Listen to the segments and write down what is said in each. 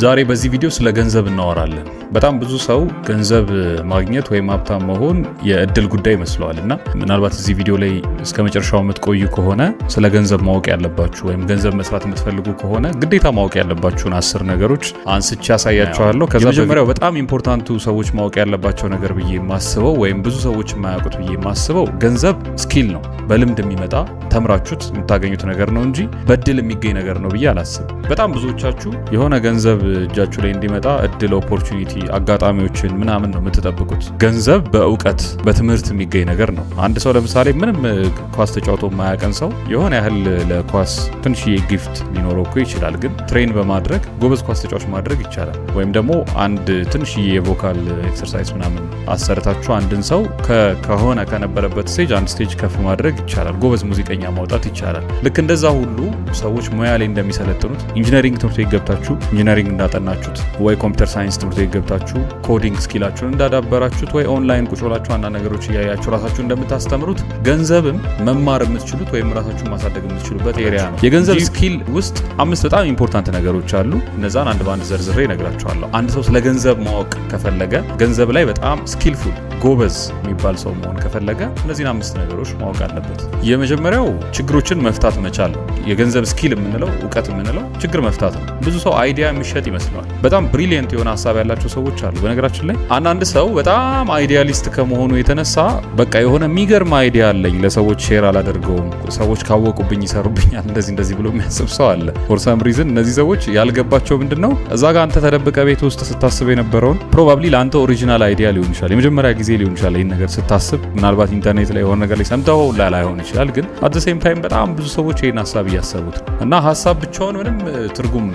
ዛሬ በዚህ ቪዲዮ ስለ ገንዘብ እናወራለን። በጣም ብዙ ሰው ገንዘብ ማግኘት ወይም ሀብታም መሆን የእድል ጉዳይ ይመስለዋል እና ምናልባት እዚህ ቪዲዮ ላይ እስከ መጨረሻው የምትቆዩ ከሆነ ስለ ገንዘብ ማወቅ ያለባችሁ ወይም ገንዘብ መስራት የምትፈልጉ ከሆነ ግዴታ ማወቅ ያለባችሁን 10 ነገሮች አንስቼ ያሳያችኋለሁ። ከዛ መጀመሪያው በጣም ኢምፖርታንቱ ሰዎች ማወቅ ያለባቸው ነገር ብዬ የማስበው ወይም ብዙ ሰዎች የማያውቁት ብዬ የማስበው ገንዘብ ስኪል ነው። በልምድ የሚመጣ ተምራችሁት የምታገኙት ነገር ነው እንጂ በእድል የሚገኝ ነገር ነው ብዬ አላስብም። በጣም ብዙዎቻችሁ የሆነ ገንዘብ እጃችሁ ላይ እንዲመጣ እድል፣ ኦፖርቹኒቲ፣ አጋጣሚዎችን ምናምን ነው የምትጠብቁት። ገንዘብ በእውቀት በትምህርት የሚገኝ ነገር ነው። አንድ ሰው ለምሳሌ ምንም ኳስ ተጫውቶ የማያውቅን ሰው የሆነ ያህል ለኳስ ትንሽዬ ጊፍት ሊኖረው እኮ ይችላል፣ ግን ትሬን በማድረግ ጎበዝ ኳስ ተጫዋች ማድረግ ይቻላል። ወይም ደግሞ አንድ ትንሽዬ የቮካል ኤክሰርሳይዝ ምናምን አሰርታችሁ አንድን ሰው ከሆነ ከነበረበት ስቴጅ አንድ ስቴጅ ከፍ ማድረግ ይቻላል። ጎበዝ ሙዚቀኛ ማውጣት ይቻላል። ልክ እንደዛ ሁሉ ሰዎች ሙያ ላይ እንደሚሰለጥኑት ኢንጂነሪንግ ትምህርት ቤት ገብታችሁ ኢንጂነሪንግ እንዳጠናችሁት ወይ ኮምፒውተር ሳይንስ ትምህርት ቤት ገብታችሁ ኮዲንግ ስኪላችሁን እንዳዳበራችሁት ወይ ኦንላይን ቁጭ ብላችሁ አንዳንድ ነገሮች እያያችሁ ራሳችሁ እንደምታስተምሩት ገንዘብም መማር የምትችሉት ወይም ራሳችሁን ማሳደግ የምትችሉበት ኤሪያ ነው። የገንዘብ ስኪል ውስጥ 5 በጣም ኢምፖርታንት ነገሮች አሉ። እነዛን አንድ በአንድ ዘርዝሬ እነግራችኋለሁ። አንድ ሰው ስለ ገንዘብ ማወቅ ከፈለገ ገንዘብ ላይ በጣም ስኪልፉል ጎበዝ የሚባል ሰው መሆን ከፈለገ እነዚህን 5 ነገሮች ማወቅ አለበት። የመጀመሪያው ችግሮችን መፍታት መቻል። የገንዘብ ስኪል የምንለው እውቀት የምንለው ችግር መፍታት ነው። ብዙ ሰው አይዲያ የሚሸጥ ይመስለዋል። በጣም ብሪሊየንት የሆነ ሀሳብ ያላቸው ሰዎች አሉ። በነገራችን ላይ አንዳንድ ሰው በጣም አይዲያሊስት ከመሆኑ የተነሳ በቃ የሆነ የሚገርም አይዲያ አለኝ ለሰዎች ሼር አላደርገውም፣ ሰዎች ካወቁብኝ ይሰሩብኛል፣ እንደዚህ ብሎ የሚያስብ ሰው አለ። ፎር ሳም ሪዝን እነዚህ ሰዎች ያልገባቸው ምንድነው እዛ ጋር አንተ ተደብቀ ቤት ውስጥ ስታስብ የነበረውን ፕሮባብሊ ለአንተ ኦሪጂናል አይዲያ ሊሆን ይችላል። የመጀመሪያ ጊዜ ሊሆን ይችላል ይህን ነገር ስታስብ። ምናልባት ኢንተርኔት ላይ የሆነ ነገር ላይ ሰምተው ላይሆን ይችላል፣ ግን አት ዘ ሴም ታይም በጣም ብዙ ሰዎች ይህን ሀሳብ እያሰቡት ነው። እና ሀሳብ ብቻውን ምንም ትርጉም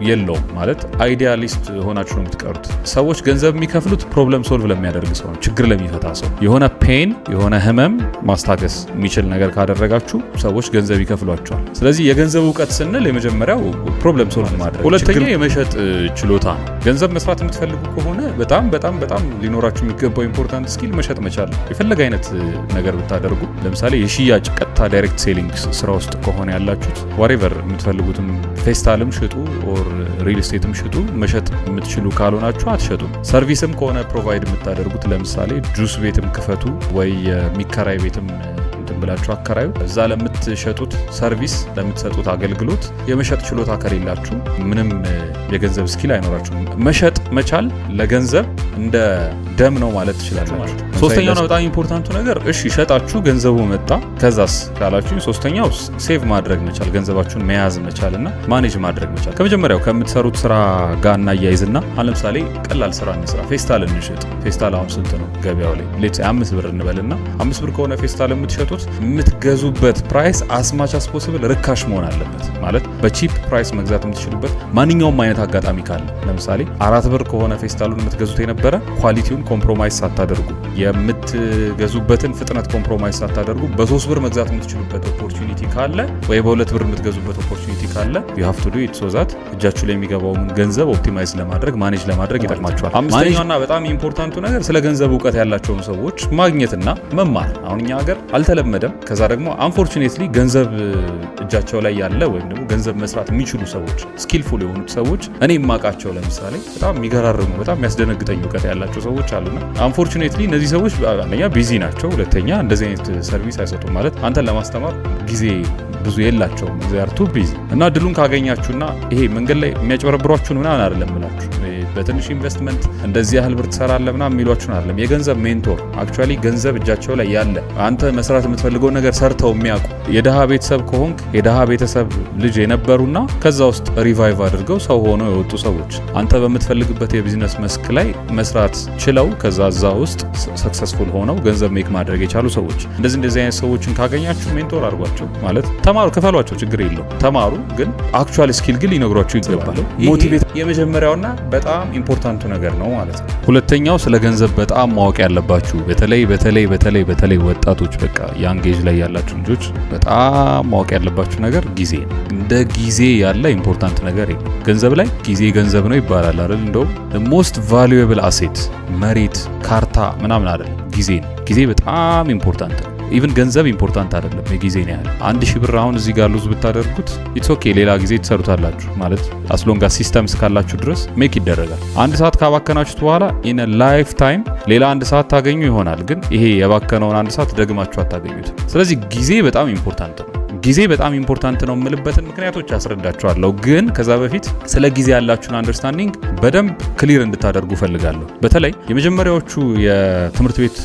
የለውም። ማለት አይዲያሊስት ሆናችሁ ነው የምትቀሩት። ሰዎች ገንዘብ የሚከፍሉት ፕሮብለም ሶልቭ ለሚያደርግ ሰው ነው፣ ችግር ለሚፈታ ሰው። የሆነ ፔን የሆነ ህመም ማስታገስ የሚችል ነገር ካደረጋችሁ ሰዎች ገንዘብ ይከፍሏቸዋል። ስለዚህ የገንዘብ እውቀት ስንል የመጀመሪያው ፕሮብለም ሶልቭ ማድረግ፣ ሁለተኛ የመሸጥ ችሎታ ነው። ገንዘብ መስራት የምትፈልጉ ከሆነ በጣም ሊኖራችሁ የሚገባው ኢምፖርታንት ስኪል መሸጥ መቻል። የፈለገ አይነት ነገር ብታደርጉ ለምሳሌ የሽያጭ ቀጥታ ዳይሬክት ሴሊንግ ስራ ውስጥ ከሆነ ያላችሁት ዋሬቨር የምትፈልጉትም ፌስታልም ሽጡ ኦር ሪል ስቴትም ሽጡ፣ መሸጥ የምትችሉ ካልሆናችሁ አትሸጡም። ሰርቪስም ከሆነ ፕሮቫይድ የምታደርጉት ለምሳሌ ጁስ ቤትም ክፈቱ ወይ የሚከራይ ቤትም ብላችሁ አከራዩ። እዛ ለምትሸጡት ሰርቪስ ለምትሰጡት አገልግሎት የመሸጥ ችሎታ ከሌላችሁ ምንም የገንዘብ ስኪል አይኖራችሁም። መሸጥ መቻል ለገንዘብ እንደ ደም ነው ማለት ትችላላችሁ። ሶስተኛው በጣም ኢምፖርታንቱ ነገር እሺ ሸጣችሁ ገንዘቡ መጣ ከዛስ ካላችሁ ሶስተኛው ሴቭ ማድረግ መቻል፣ ገንዘባችሁን መያዝ መቻል እና ማኔጅ ማድረግ መቻል። ከመጀመሪያው ከምትሰሩት ስራ ጋር እናያይዝና ለምሳሌ ቀላል ስራ እንስራ። ፌስታል እንሽጥ። ፌስታል አሁን ስንት ነው ገበያው ላይ? ሌትስ 5 ብር እንበልና 5 ብር ከሆነ ፌስታል የምትሸጡት የምትገዙበት ፕራይስ አስማች አስ ፖሲብል ርካሽ መሆን አለበት። ማለት በቺፕ ፕራይስ መግዛት የምትችሉበት ማንኛውም አይነት አጋጣሚ ካለ ለምሳሌ 4 ብር ከሆነ ፌስታሉን የምትገዙት የነበረ ኳሊቲውን ኮምፕሮማይዝ ሳታደርጉ የምትገዙበትን ፍጥነት ኮምፕሮማይዝ ሳታደርጉ በ3 ብር መግዛት የምትችሉበት ኦፖርቹኒቲ ካለ ወይ በ2 ብር የምትገዙበት ኦፖርቹኒቲ ካለ you have to do it so that እጃችሁ ላይ የሚገባውን ገንዘብ ኦፕቲማይዝ ለማድረግ ማኔጅ ለማድረግ ይጠቅማችኋል። አምስተኛውና በጣም ኢምፖርታንቱ ነገር ስለ ገንዘብ እውቀት ያላቸውን ሰዎች ማግኘትና መማር። አሁን እኛ ሀገር አልተለመደም። ከዛ ደግሞ አንፎርቹኔትሊ ገንዘብ እጃቸው ላይ ያለ ወይም ደግሞ ገንዘብ መስራት የሚችሉ ሰዎች ስኪልፉል የሆኑት ሰዎች እኔ የማውቃቸው ለምሳሌ በጣም የሚገራርሙ በጣም የሚያስደነግጠኝ እውቀት ያላቸው ሰዎች አሉና አንፎርቹኔትሊ እነዚህ ሰዎች አንደኛ ቢዚ ናቸው፣ ሁለተኛ እንደዚህ አይነት ሰርቪስ አይሰጡም። ማለት አንተን ለማስተማር ጊዜ ብዙ የላቸውም። ዚያርቱ ቢዚ እና ድሉን ካገኛችሁና ይሄ መንገድ ላይ የሚያጭበረብሯችሁን ምናምን አይደለም ብላችሁ በትንሽ ኢንቨስትመንት እንደዚህ ያህል ብር ትሰራለህ ምናምን የሚሏችሁን አይደለም። የገንዘብ ሜንቶር አክቹአሊ ገንዘብ እጃቸው ላይ ያለ አንተ መስራት የምትፈልገው ነገር ሰርተው የሚያውቁ የደሃ ቤተሰብ ከሆንክ የደሃ ቤተሰብ ልጅ የነበሩና ከዛ ውስጥ ሪቫይቭ አድርገው ሰው ሆነው የወጡ ሰዎች አንተ በምትፈልግበት የቢዝነስ መስክ ላይ መስራት ችለው ከዛ እዛ ውስጥ ሰክሰስፉል ሆነው ገንዘብ ሜክ ማድረግ የቻሉ ሰዎች እንደዚህ አይነት ሰዎችን ካገኛችሁ ሜንቶር አድርጓቸው። ማለት ተማሩ፣ ክፈሏቸው፣ ችግር የለው ተማሩ። ግን አክቹአሊ ስኪል ግን ሊነግሯችሁ ይገባል። ሞቲቬት የመጀመሪያው በጣም ኢምፖርታንቱ ነገር ነው ማለት ነው። ሁለተኛው ስለ ገንዘብ በጣም ማወቅ ያለባችሁ በተለይ ወጣቶች በቃ ያንግ ኤጅ ላይ ያላችሁ ልጆች በጣም ማወቅ ያለባችሁ ነገር ጊዜ ነው። እንደ ጊዜ ያለ ኢምፖርታንት ነገር የለም። ገንዘብ ላይ ጊዜ ገንዘብ ነው ይባላል አይደል? እንደውም the most valuable asset መሬት፣ ካርታ ምናምን አይደል፣ ጊዜ ነው። ጊዜ በጣም ኢምፖርታንት ነው። ኢቭን ገንዘብ ኢምፖርታንት አይደለም የጊዜን ያህል 1000 ብር አሁን እዚህ ጋር ሉዝ ብታደርጉት ኢትስ ኦኬ፣ ሌላ ጊዜ ትሰሩታላችሁ ማለት አስሎንጋ ሲስተምስ ካላችሁ ድረስ ሜክ ይደረጋል። 1 ሰዓት ካባከናችሁት በኋላ ኢን ላይፍ ታይም ሌላ 1 ሰዓት ታገኙ ይሆናል፣ ግን ይሄ የባከነውን 1 ሰዓት ደግማችሁ አታገኙት። ስለዚህ ጊዜ በጣም ኢምፖርታንት ነው። ጊዜ በጣም ኢምፖርታንት ነው የምልበትን ምክንያቶች አስረዳችኋለሁ። ግን ከዛ በፊት ስለ ጊዜ ያላችሁን አንደርስታንዲንግ በደንብ ክሊር እንድታደርጉ ፈልጋለሁ። በተለይ የመጀመሪያዎቹ የትምህርት ቤት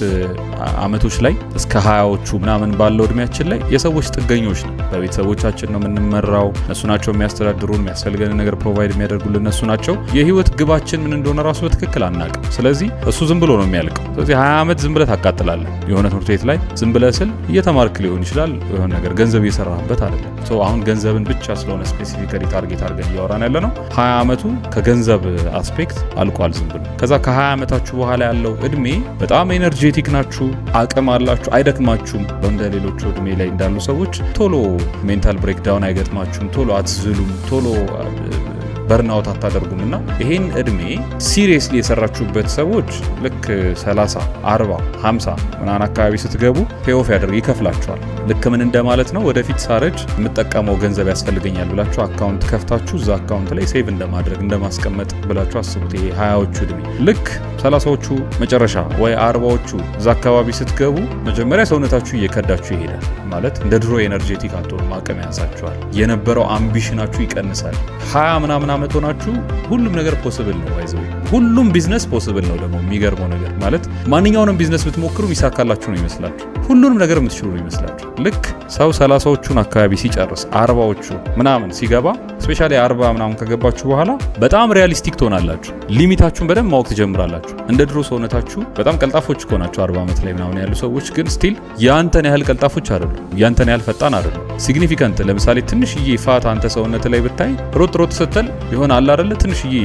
አመቶች ላይ እስከ 20ዎቹ ምናምን ባለው እድሜያችን ላይ የሰዎች ጥገኞች ነው። በቤተሰቦቻችን ነው የምንመራው። እነሱ ናቸው የሚያስተዳድሩን፣ የሚያስፈልገን ነገር ፕሮቫይድ የሚያደርጉልን እነሱ ናቸው። የህይወት ግባችን ምን እንደሆነ ራሱ በትክክል አናውቅም። ስለዚህ እሱ ዝም ብሎ ነው የሚያልቀው። ስለዚህ 20 ዓመት ዝም ብለህ ታቃጥላለህ። የሆነ ትምህርት ቤት ላይ ዝም ብለህ ስል እየተማርክ ሊሆን ይችላል፣ የሆነ ነገር ገንዘብ በት አይደለም። አሁን ገንዘብን ብቻ ስለሆነ ስፔሲፊካሊ ታርጌት አድርገን እያወራን ያለ ነው። 20 ዓመቱ ከገንዘብ አስፔክት አልቋል ዝም ብሎ። ከዛ ከ20 ዓመታችሁ በኋላ ያለው እድሜ በጣም ኤነርጄቲክ ናችሁ፣ አቅም አላችሁ፣ አይደክማችሁም። እንደ ሌሎቹ እድሜ ላይ እንዳሉ ሰዎች ቶሎ ሜንታል ብሬክዳውን አይገጥማችሁም፣ ቶሎ አትዝሉም፣ ቶሎ በርናውት አታደርጉም። እና ይሄን እድሜ ሲሪየስሊ የሰራችሁበት ሰዎች ልክ 30 40 50 ምናምን አካባቢ ስትገቡ ፔኦፍ ይከፍላችኋል። ልክ ምን እንደማለት ነው? ወደፊት ሳረጅ የምጠቀመው ገንዘብ ያስፈልገኛል ብላችሁ አካውንት ከፍታችሁ እዛ አካውንት ላይ ሴቭ እንደማድረግ እንደማስቀመጥ ብላችሁ አስቡት። ይሄ 20ዎቹ እድሜ ልክ 30ዎቹ መጨረሻ ወይ 40ዎቹ እዛ አካባቢ ስትገቡ መጀመሪያ ሰውነታችሁ እየከዳችሁ ይሄዳል። ማለት እንደ ድሮ ኤነርጄቲክ አትሆኑም፣ አቅም ያንሳችኋል፣ የነበረው አምቢሽናችሁ ይቀንሳል። 20 ምናምን ዓመት ሆናችሁ ሁሉም ነገር ፖሲብል ነው። አይዘው ሁሉም ቢዝነስ ፖሲብል ነው። ደግሞ የሚገርመው ነገር ማለት ማንኛውንም ቢዝነስ ብትሞክሩ ይሳካላችሁ ነው ይመስላችሁ፣ ሁሉንም ነገር የምትችሉ ነው ይመስላችሁ። ልክ ሰው 30ዎቹን አካባቢ ሲጨርስ 40ዎቹ ምናምን ሲገባ ስፔሻሊ 40 ምናምን ከገባችሁ በኋላ በጣም ሪያሊስቲክ ትሆናላችሁ። ሊሚታችሁን በደንብ ማወቅ ትጀምራላችሁ። እንደ ድሮ ሰውነታችሁ በጣም ቀልጣፎች ከሆናችሁ 40 ዓመት ላይ ምናምን ያሉ ሰዎች ግን ስቲል ያንተን ያህል ቀልጣፎች አይደሉም፣ ያንተን ያህል ፈጣን አይደሉም። ሲግኒፊካንት ለምሳሌ ትንሽዬ ፋት አንተ ሰውነት ላይ ብታይ ሮጥ ሮጥ ስትል ይሆን አለ አይደለ፣ ትንሽዬ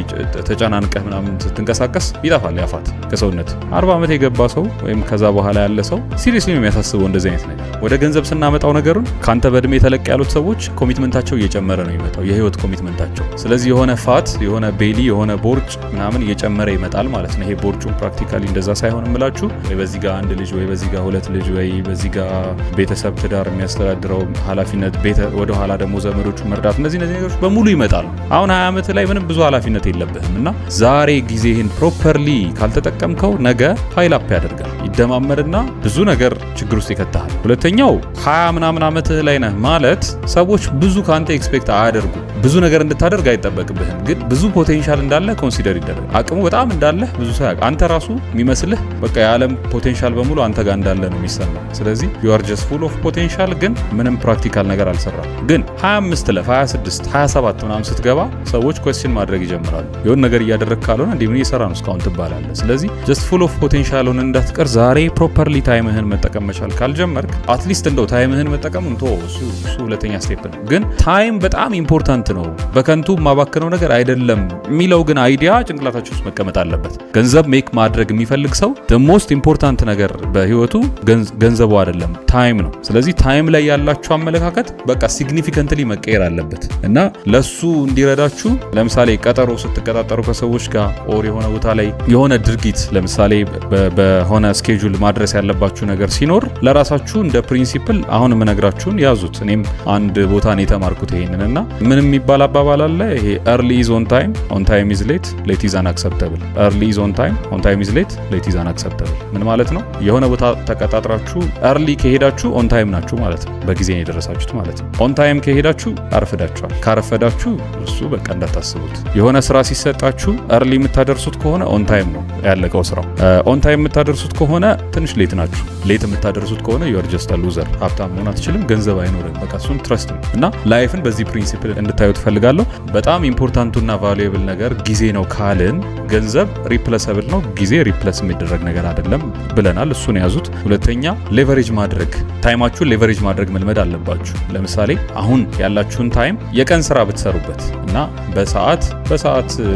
ተጨናንቀህ ምናምን ስትንቀሳቀስ ይጠፋል ያ ፋት ከሰውነት። 40 ዓመት የገባ ሰው ወይም ከዛ በኋላ ያለ ሰው ሲሪየስሊ ነው የሚያሳስበው እንደዚህ አይነት ነገር። ወደ ገንዘብ ስናመጣው ነገሩን ካንተ በእድሜ ተለቅ ያሉት ሰዎች ኮሚትመንታቸው እየጨመረ ነው የሚመጣው፣ የህይወት ኮሚትመንታቸው። ስለዚህ የሆነ ፋት የሆነ ቤሊ የሆነ ቦርጭ ምናምን እየጨመረ ይመጣል ማለት ነው። ይሄ ቦርጩን ፕራክቲካሊ እንደዛ ሳይሆን እምላችሁ ወይ በዚህ ጋር 1 ልጅ ወይ በዚህ ጋር 2 ልጅ ወይ በዚህ ጋር ቤተሰብ ትዳር የሚያስተዳድረው ኃላፊነት ወደ ኋላ ደግሞ ዘመዶቹ መርዳት፣ እነዚህ ነገሮች በሙሉ ይመጣሉ። አሁን 20 ዓመት ላይ ምንም ብዙ ኃላፊነት የለብህም እና ዛሬ ጊዜህን ፕሮፐርሊ ካልተጠቀምከው ነገ ፓይል አፕ ያደርጋል፣ ይደማመርና ብዙ ነገር ችግር ውስጥ ይከታል። ሁለተኛው 20 ምናምን ዓመትህ ላይ ነህ ማለት ሰዎች ብዙ ካንተ ኤክስፔክት አያደርጉ። ብዙ ነገር እንድታደርግ አይጠበቅብህም፣ ግን ብዙ ፖቴንሻል እንዳለ ኮንሲደር ይደረግ። አቅሙ በጣም እንዳለ ብዙ ሰው ያውቃል። አንተ ራሱ የሚመስልህ በቃ የዓለም ፖቴንሻል በሙሉ አንተ ጋር እንዳለ ነው የሚሰማ። ስለዚህ you are just full of potential፣ ግን ምንም ፕራክቲካል ነገር አልሰራም። ግን 25 ለ 26 27 ምናምን ስትገባ ሰዎች ኩዌስችን ማድረግ ይጀምራሉ። የሆነ ነገር እያደረግ ካልሆነ እንዴ ምን እየሰራ ነው እስካሁን ትባላለህ። ስለዚህ just full of potential ሆነ እንዳትቀር ዛሬ ፕሮፐርሊ ታይምህን መጠቀም መቻል ካልጀመርክ አትሊስት እንደው ታይምህን መጠቀሙን ተወው፣ እሱ ሁለተኛ ስቴፕ ነው። ግን ታይም በጣም ኢምፖርታንት ነው፣ በከንቱ ማባከነው ነገር አይደለም የሚለው ግን አይዲያ ጭንቅላታችሁ ውስጥ መቀመጥ አለበት። ገንዘብ ሜክ ማድረግ የሚፈልግ ሰው the most important ነገር በህይወቱ ገንዘቡ አይደለም ታይም ነው። ስለዚህ ታይም ላይ ያላችሁ አመለካከት በቃ ሲግኒፊካንትሊ መቀየር አለበት እና ለሱ እንዲረዳችሁ ለምሳሌ ቀጠሮ ስትቀጣጠሩ ከሰዎች ጋር ኦር የሆነ ቦታ ላይ የሆነ ድርጊት ለምሳሌ በሆነ ስኬጁል ማድረስ ያለባችሁ ነገር ሲኖር ለራሳችሁ እንደ ፕሪንሲፕል አሁን የምነግራችሁን ያዙት። እኔም አንድ ቦታ ነው የተማርኩት ይሄንን እና ምን የሚባል አባባል አለ። ይሄ early is on time is late is unacceptable። early is on time is late is unacceptable ምን ማለት ነው? የሆነ ቦታ ተቀጣጥራችሁ early ከሄዳችሁ on time ናችሁ ማለት ነው፣ በጊዜ ነው የደረሳችሁት ማለት ነው። on time ከሄዳችሁ አርፍዳችኋል። ካረፈዳችሁ እሱ በቃ እንዳታስቡት። የሆነ ስራ ሲሰጣችሁ early የምታደርሱት ከሆነ on time ነው ያለቀው ስራው። on time የምታደርሱት ከሆነ ትንሽ ሌት ናችሁ። ሌት የምታደርሱት ከሆነ you are just a loser። ሀብታም መሆን አትችልም፣ ገንዘብ አይኖርም። በቃ እሱን ትረስት ነው እና ላይፍን በዚህ ፕሪንሲፕል እንድታዩት ፈልጋለሁ። በጣም ኢምፖርታንቱና ቫሉዌብል ነገር ጊዜ ነው ካልን ገንዘብ ሪፕለሰብል ነው፣ ጊዜ ሪፕለስ የሚደረግ ነገር አይደለም ብለናል። እሱን ያዙት። ሁለተኛ ሌቨሬጅ ማድረግ፣ ታይማችሁን ሌቨሬጅ ማድረግ መልመድ አለባችሁ። ለምሳሌ አሁን ያላችሁን ታይም የቀን ስራ ብትሰሩበት እና በሰዓት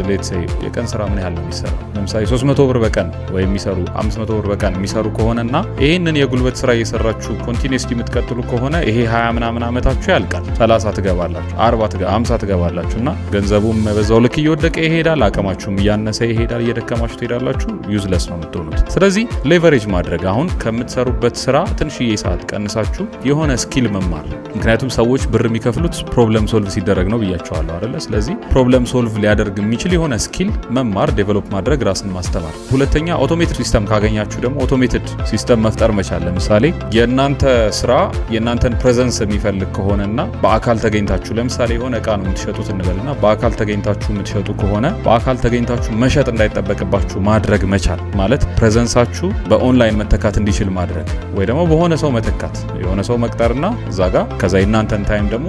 ሌትስ ሴይ የቀን ስራ ምን ያህል ነው የሚሰራው? ለምሳሌ 300 100 ብር በቀን ወይ የሚሰሩ 500 ብር በቀን የሚሰሩ ከሆነና ይሄንን የጉልበት ስራ እየሰራችሁ ኮንቲኒየስሊ የምትቀጥሉ ከሆነ ይሄ 20 ምናምን ዓመታችሁ ያልቃል። 30 ትገባላችሁ፣ 40 50 ትገባላችሁና ገንዘቡም በዛው ልክ እየወደቀ ይሄዳል፣ አቅማችሁም እያነሰ ይሄዳል፣ እየደከማችሁ ትሄዳላችሁ፣ ዩዝለስ ነው የምትሆኑት። ስለዚህ ሌቨሬጅ ማድረግ አሁን ከምትሰሩበት ስራ ትንሽዬ ሰዓት ቀንሳችሁ የሆነ ስኪል መማር። ምክንያቱም ሰዎች ብር የሚከፍሉት ፕሮብለም ሶልቭ ሲደረግ ነው ብያቸዋለሁ አይደለ? ስለዚህ ፕሮብለም ሶልቭ ሊያደርግ የሚችል የሆነ ስኪል መማር፣ ዴቨሎፕ ማድረግ፣ ራስን ማስተማር። ሁለተኛ አውቶሜትድ ሲስተም ካገኛችሁ ደግሞ አውቶሜትድ ሲስተም መፍጠር መቻል። ለምሳሌ የእናንተ ስራ የእናንተን ፕሬዘንስ የሚፈልግ ከሆነና በአካል ተገኝታችሁ ለምሳሌ የሆነ እቃ ነው የምትሸጡት እንበልና በአካል ተገኝታችሁ የምትሸጡ ከሆነ በአካል ተገኝታችሁ መሸጥ እንዳይጠበቅባችሁ ማድረግ መቻል ማለት ፕሬዘንሳችሁ በኦንላይን መተካት እንዲችል ማድረግ ወይ ደግሞ በሆነ ሰው መተካት የሆነ ሰው መቅጠርና እዛ ጋር ከዛ የእናንተን ታይም ደግሞ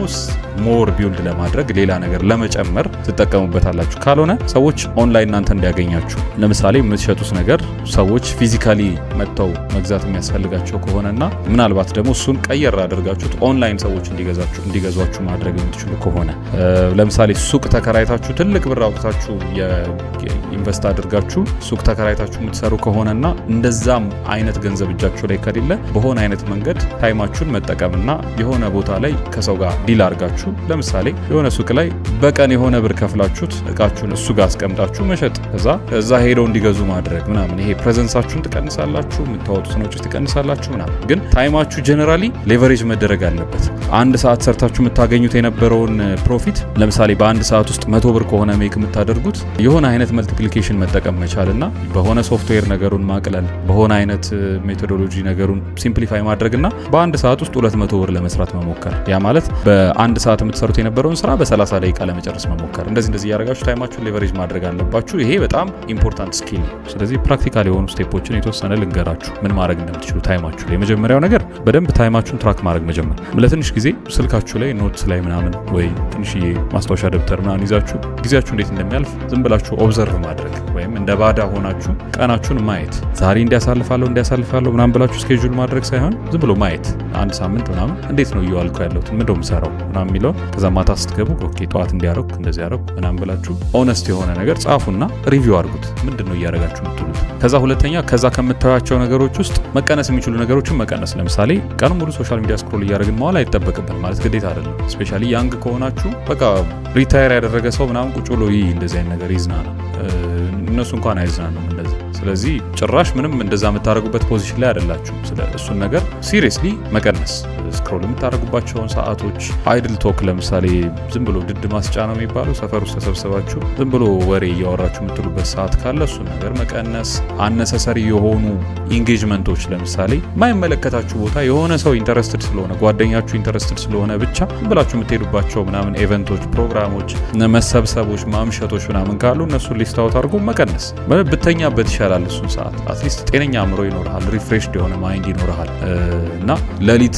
ሞር ቢውልድ ለማድረግ ሌላ ነገር ለመጨመር ትጠቀሙበታላችሁ። ካልሆነ ሰዎች ኦንላይን እናንተ እንዲያገኛችሁ ለምሳሌ የምትሸጡት ነገር ሰዎች ፊዚካሊ መጥተው መግዛት የሚያስፈልጋቸው ከሆነና ምናልባት ደግሞ እሱን ቀየር አድርጋችሁት ኦንላይን ሰዎች እንዲገዟችሁ ማድረግ የምትችሉ ከሆነ ለምሳሌ ሱቅ ተከራይታችሁ ትልቅ ብር አውጥታችሁ ኢንቨስት አድርጋችሁ ሱቅ ተከራይታችሁ የምትሰሩ ከሆነና እንደዛም አይነት ገንዘብ እጃችሁ ላይ ከሌለ በሆነ አይነት መንገድ ታይማችሁን መጠቀምና የሆነ ቦታ ላይ ከሰው ጋር ዲል አድርጋችሁ ለምሳሌ የሆነ ሱቅ ላይ በቀን የሆነ ብር ከፍላችሁት እቃችሁን እሱ ጋር አስቀምጣችሁ መሸጥ እዛ ሄደው እንዲገዙ ማድረግ ምናምን። ይሄ ፕሬዘንሳችሁን ትቀንሳላችሁ፣ የምታወጡት ወጪ ትቀንሳላችሁ ምናምን። ግን ታይማችሁ ጀነራሊ ሌቨሬጅ መደረግ አለበት። አንድ ሰዓት ሰርታችሁ የምታገኙት የነበረውን ፕሮፊት ለምሳሌ በአንድ ሰዓት ውስጥ 100 ብር ከሆነ ሜክ የምታደርጉት የሆነ አይነት መልቲፕሊኬሽን መጠቀም መቻልና በሆነ ሶፍትዌር ነገሩን ማቅለል በሆነ አይነት ሜቶዶሎጂ ነገሩን ሲምፕሊፋይ ማድረግና በአንድ ሰዓት ውስጥ 200 ብር ለመስራት መሞከር። ያ ማለት በአንድ ሰዓት የምትሰሩት የነበረውን ስራ በ30 ደቂቃ ለመጨረስ መሞከር። እንደዚህ እያደረጋችሁ ታይማችሁን ሌቨሬጅ ማድረግ አለባችሁ። ይሄ በጣም ኢምፖርታንት ስኪል ነው። ስለዚህ ፕራክቲካል የሆኑ ስቴፖችን የተወሰነ ልንገራችሁ ምን ማድረግ እንደምትችሉ ታይማችሁ ላይ። የመጀመሪያው ነገር በደንብ ታይማችሁን ትራክ ማድረግ መጀመር። ለትንሽ ጊዜ ስልካችሁ ላይ ኖትስ ላይ ምናምን ወይ ትንሽዬ ማስታወሻ ደብተር ምናምን ይዛችሁ ጊዜያችሁ እንዴት እንደሚያልፍ ዝም ብላችሁ ኦብዘርቭ ማድረግ ወይም እንደ ባዳ ሆናችሁ ቀናችሁን ማየት። ዛሬ እንዲያሳልፋለሁ ምናምን ብላችሁ ስኬጁል ማድረግ ሳይሆን ዝም ብሎ ማየት። አንድ ሳምንት ምናምን እንዴት ነው እየዋልኩ ያለሁት ምንድነው የምሰራው ምናምን የሚለው ከዛ ማታ ስትገቡ ኦኬ ጠዋት እንዲያረኩ እንደዚህ ያረኩ ምናምን ብላችሁ ኦነስት የሆነ ነገር ጻፉና ሪቪው አድርጉት። ምንድነው እያደረጋችሁ የምትሉት? ከዛ ሁለተኛ ከዛ ከምታዩቸው ነገሮች ውስጥ መቀነስ የሚችሉ ነገሮችን መቀነስ። ለምሳሌ ቀን ሙሉ ሶሻል ሚዲያ ስክሮል እያደረግን መዋል አይጠበቅብን ማለት ግዴታ አይደለም። ስፔሻሊ ያንግ ከሆናችሁ በቃ ሪታየር ያደረገ ሰው ምናምን ቁጭ ብሎ ይህ እንደዚህ አይነት ነገር ይዝናና፣ እነሱ እንኳን አይዝናኑም እንደዚህ። ስለዚህ ጭራሽ ምንም እንደዛ የምታደርጉበት ፖዚሽን ላይ አይደላችሁ። እሱን ነገር ሲሪየስሊ መቀነስ። ስክሮል የምታደርጉባቸውን ሰዓቶች፣ አይድል ቶክ ለምሳሌ ዝም ብሎ ድድ ማስጫ ነው የሚባለው፣ ሰፈር ውስጥ ተሰብስባችሁ ዝም ብሎ ወሬ እያወራችሁ የምትሉበት ሰዓት ካለ እሱን ነገር መቀነስ። አነሰሰሪ የሆኑ ኢንጌጅመንቶች ለምሳሌ የማይመለከታችሁ ቦታ የሆነ ሰው ኢንተረስትድ ስለሆነ ጓደኛችሁ ኢንተረስትድ ስለሆነ ብቻ ዝም ብላችሁ የምትሄዱባቸው ምናምን ኢቨንቶች፣ ፕሮግራሞች፣ መሰብሰቦች፣ ማምሸቶች ምናምን ካሉ እነሱን ሊስት አውት አድርጎ መቀነስ። ብተኛበት ይሻላል እሱን ሰዓት። አትሊስት ጤነኛ አእምሮ ይኖርሃል፣ ሪፍሬሽድ የሆነ ማይንድ ይኖርሃል እና ሌሊት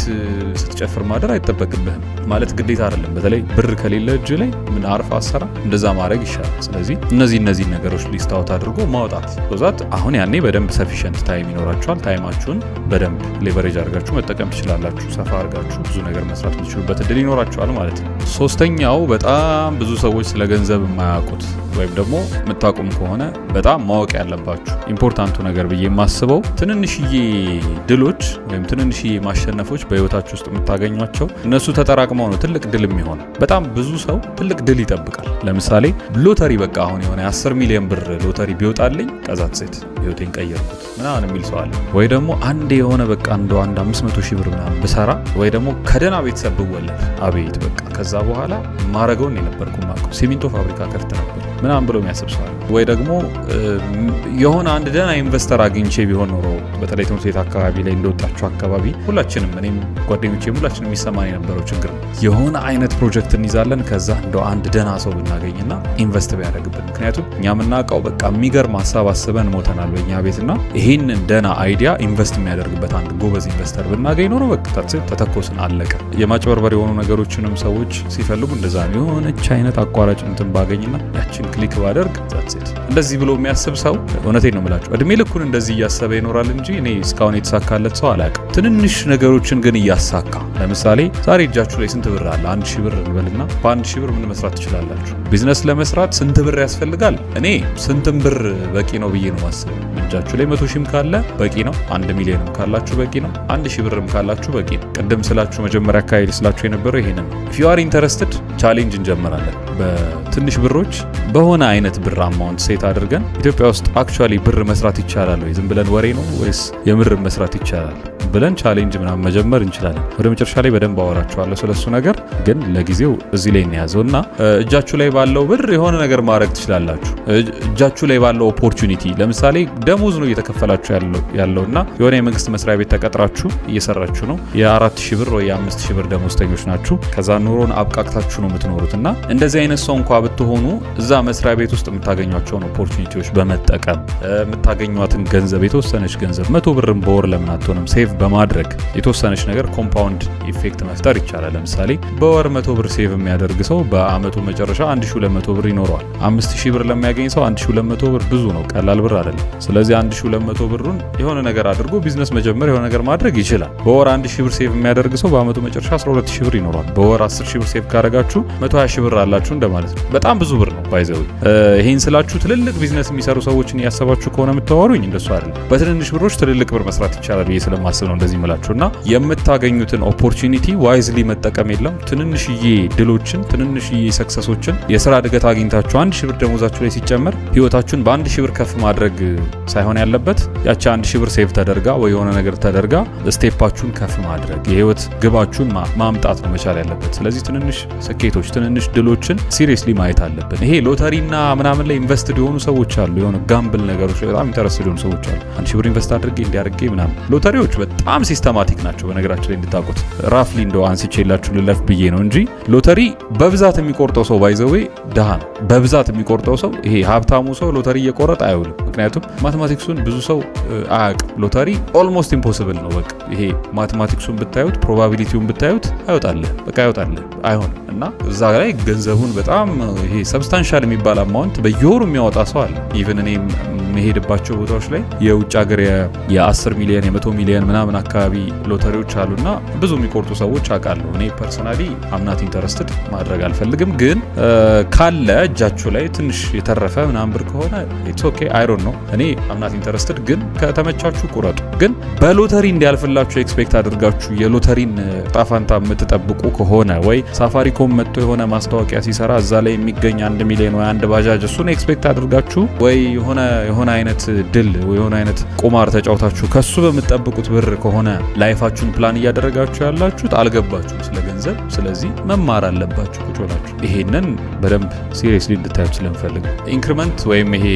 ስትጨፍር ማደር አይጠበቅብህም ማለት ግዴታ አይደለም። በተለይ ብር ከሌለ እጅ ላይ ምን አርፋ አሰራ እንደዛ ማድረግ ይሻላል። ስለዚህ እነዚህ ነገሮች ሊስት አውት አድርጎ ማውጣት በዛት አሁን ያኔ በደንብ ሰፊሸንት ታይም ይኖራችኋል። ታይማችሁን በደንብ ሌቨሬጅ አድርጋችሁ መጠቀም ትችላላችሁ። ሰፋ አድርጋችሁ ብዙ ነገር መስራት የምትችሉበት እድል ይኖራችኋል ማለት ነው። ሶስተኛው በጣም ብዙ ሰዎች ስለ ገንዘብ የማያውቁት ወይም ደግሞ የምታውቁም ከሆነ በጣም ማወቅ ያለባችሁ ኢምፖርታንቱ ነገር ብዬ የማስበው ትንንሽዬ ድሎች ወይም ትንንሽዬ ማሸነፎች በህይወታችሁ ውስጥ የምታገኟቸው እነሱ ተጠራቅመው ነው ትልቅ ድል የሚሆነው። በጣም ብዙ ሰው ትልቅ ድል ይጠብቃል። ለምሳሌ ሎተሪ በቃ አሁን የሆነ 10 ሚሊዮን ብር ሎተሪ ቢወጣልኝ ቀዛት ሴት ህይወቴን ቀየርኩት ምናምን የሚል ሰው አለ። ወይ ደግሞ አንድ የሆነ በቃ እንደው 500 ሺህ ብር ምናምን ብሰራ ወይ ደግሞ ከደህና ቤተሰብ ብወለድ አቤት በቃ ከዛ በኋላ ማረገውን የነበርኩ ማቀው ሲሚንቶ ፋብሪካ ከፍት ነበር ምናምን ብሎ የሚያስብ ሰው አለ። ወይ ደግሞ የሆነ አንድ ደህና ኢንቨስተር አግኝቼ ቢሆን ኖሮ በተለይ ትምህርት ቤት አካባቢ ላይ እንደወጣችሁ አካባቢ ሁላችንም እኔም ጓደኞቼም ሁላችንም የሚሰማን የነበረው ችግር ነው። የሆነ አይነት ፕሮጀክት እንይዛለን ከዛ እንደው አንድ ደህና ሰው ብናገኝና ኢንቨስት ቢያደርግብን። ምክንያቱም እኛ የምናውቀው በቃ የሚገርም ሀሳብ አስበን ሞተናል በእኛ ቤትና ይህንን ደህና አይዲያ ኢንቨስት የሚያደርግበት አንድ ጎበዝ ኢንቨስተር ብናገኝ ኖሮ በቃ ተተኮስን አለቀ። የማጭበርበር የሆኑ ነገሮችንም ሰዎች ሲፈልጉ እንደዛ ነው። የሆነች አይነት አቋራጭ እንትን ባገኝና ያችን ክሊክ ባደርግ ዛትሴት እንደዚህ ብሎ የሚያስብ ሰው እውነቴን ነው የምላችሁ እድሜ ልኩን እንደዚህ እያሰበ ይኖራል እንጂ እኔ እስካሁን የተሳካለት ሰው አላውቅም። ትንንሽ ነገሮችን ግን እያሳካ ለምሳሌ ዛሬ እጃችሁ ላይ ስንት ብር አለ? 1000 ብር እንበልና በ1000 ብር ምን መስራት ትችላላችሁ? ቢዝነስ ለመስራት ስንት ብር ያስፈልጋል? እኔ ስንትም ብር በቂ ነው ብዬ ነው ማስበው። እጃችሁ ላይ 100 ሺህም ካለ በቂ ነው። 1 ሚሊዮንም ካላችሁ በቂ ነው። 1000 ብርም ካላችሁ በቂ ነው። ቅድም ስላችሁ መጀመሪያ አካባቢ ስላችሁ የነበረው ይሄንን ነው። if you are interested ቻሌንጅ እንጀምራለን። በትንሽ ብሮች በሆነ አይነት ብር አማውንት ሴት አድርገን ኢትዮጵያ ውስጥ አክቹአሊ ብር መስራት ይቻላል ወይ ዝም ብለን ወሬ ነው ወይስ የምር መስራት ይቻላል ብለን ቻሌንጅ ምናምን መጀመር እንችላለን። ወደ መጨረሻ ላይ በደንብ አወራችኋለሁ ስለሱ ነገር፣ ግን ለጊዜው እዚህ ላይ እንያዘውና እጃችሁ ላይ ባለው ብር የሆነ ነገር ማድረግ ትችላላችሁ። እጃችሁ ላይ ባለው ኦፖርቹኒቲ ለምሳሌ ደሞዝ ነው እየተከፈላችሁ ያለውና የሆነ የመንግስት መስሪያ ቤት ተቀጥራችሁ እየሰራችሁ ነው። የ4000 ብር ወይ የ5000 ብር ደሞዝተኞች ናችሁ። ከዛ ኑሮን አብቃቅታችሁ ነው የምትኖሩትና እንደዚህ አይነት ሰው እንኳን ብትሆኑ እዛ መስሪያ ቤት ውስጥ የምታገኟቸውን ኦፖርቹኒቲዎች በመጠቀም የምታገኟትን ገንዘብ የተወሰነች ገንዘብ 100 ብርም በወር ለምን አትሆንም ሴቭ በማድረግ የተወሰነች ነገር ኮምፓውንድ ኢፌክት መፍጠር ይቻላል። ለምሳሌ በወር 100 ብር ሴቭ የሚያደርግ ሰው በአመቱ መጨረሻ 1200 ብር ይኖረዋል። 5000 ብር ለሚያገኝ ሰው 1200 ብር ብዙ ነው፣ ቀላል ብር አይደለም። ስለዚህ 1200 ብሩን የሆነ ነገር አድርጎ ቢዝነስ መጀመር የሆነ ነገር ማድረግ ይችላል። በወር 1000 ብር ሴቭ የሚያደርግ ሰው በአመቱ መጨረሻ 12000 ብር ይኖረዋል። በወር 10000 ብር ሴቭ ካደረጋችሁ 120000 ብር አላችሁ እንደማለት ነው። በጣም ብዙ ብር ነው ባይዘው። ይሄን ስላችሁ ትልልቅ ቢዝነስ የሚሰሩ ሰዎችን እያሰባችሁ ከሆነ የምታወሩኝ እንደሱ አይደለም። በትንንሽ ብሮች ትልልቅ ብር መስራት ይቻላል ብዬ ስለማስብ ነው እንደዚህ ምላችሁና የምታገኙትን ኦፖርቹኒቲ ዋይዝሊ መጠቀም የለም። ትንንሽዬ ድሎችን ትንንሽዬ ሰክሰሶችን የስራ እድገት አግኝታችሁ 1000 ብር ደሞዛችሁ ላይ ሲጨመር ህይወታችሁን በ1000 ብር ከፍ ማድረግ ሳይሆን ያለበት ያቺ 1000 ብር ሴቭ ተደርጋ ወይ የሆነ ነገር ተደርጋ ስቴፓችሁን ከፍ ማድረግ የህይወት ግባችሁን ማምጣት ነው መቻል ያለበት። ስለዚህ ትንንሽ ስኬቶች ትንንሽ ድሎችን ሲሪየስሊ ማየት አለብን። ይሄ ሎተሪና ምናምን ላይ ኢንቨስትድ የሆኑ ሰዎች አሉ፣ የሆነ ጋምብል ነገሮች በጣም ኢንተረስትድ የሆኑ ሰዎች አሉ። 1000 ብር ኢንቨስት አድርጌ እንዲያርጌ ምናምን። ሎተሪዎች በጣም ሲስተማቲክ ናቸው በነገራችን ላይ እንድታውቁት። ራፍሊ እንደው አንስቼላችሁ ልለፍ ብዬ ነው እንጂ ሎተሪ በብዛት የሚቆርጠው ሰው ባይዘዌ ድሃ ነው። በብዛት የሚቆርጠው ሰው ይሄ ሀብታሙ ሰው ሎተሪ እየቆረጠ አይውልም። ምክንያቱም ማቴማቲክሱን ብዙ ሰው አያውቅም። ሎተሪ ኦልሞስት ኢምፖሲብል ነው። በቃ ይሄ ማቴማቲክሱን ብታዩት ፕሮባቢሊቲውን ብታዩት አይወጣልህ፣ በቃ አይወጣልህ፣ አይሆንም። እና እዛ ላይ ገንዘቡን በጣም ይሄ ሰብስታንሻል የሚባል አማውንት በየወሩ የሚያወጣ ሰው አለ። ኢቭን እኔ መሄድባቸው ቦታዎች ላይ የውጭ ሀገር የ10 ሚሊዮን የ100 ሚሊዮን ምናምን አካባቢ ሎተሪዎች አሉና ብዙ የሚቆርጡ ሰዎች አውቃለሁ። እኔ ፐርሰናሊ አምናት ኢንተረስትድ ማድረግ አልፈልግም፣ ግን ካለ እጃችሁ ላይ ትንሽ የተረፈ ምናምን ብር ከሆነ ኢትስ ኦኬ አይ ዶንት ኖ። እኔ አምናት ኢንተረስትድ፣ ግን ከተመቻችሁ ቁረጡ። ግን በሎተሪ እንዲያልፍላችሁ ኤክስፔክት አድርጋችሁ የሎተሪን ጣፋንታ የምትጠብቁ ከሆነ ወይ ሳፋሪኮም መጥቶ የሆነ ማስታወቂያ ሲሰራ እዛ ላይ የሚገኝ 1 ሚሊዮን ወይ አንድ ባጃጅ እሱን ኤክስፔክት አድርጋችሁ ወይ የሆነ አይነት ድል ወይ የሆነ አይነት ቁማር ተጫውታችሁ ከሱ በምትጠብቁት ብር ከሆነ ላይፋችሁን ፕላን እያደረጋችሁ ያላችሁት አልገባችሁም ስለ ገንዘብ። ስለዚህ መማር አለባችሁ ቁጭ ብላችሁ። ይሄንን በደንብ ሲሪየስሊ እንድታዩት ስለምፈልግ ኢንክሪመንት ወይም ይሄ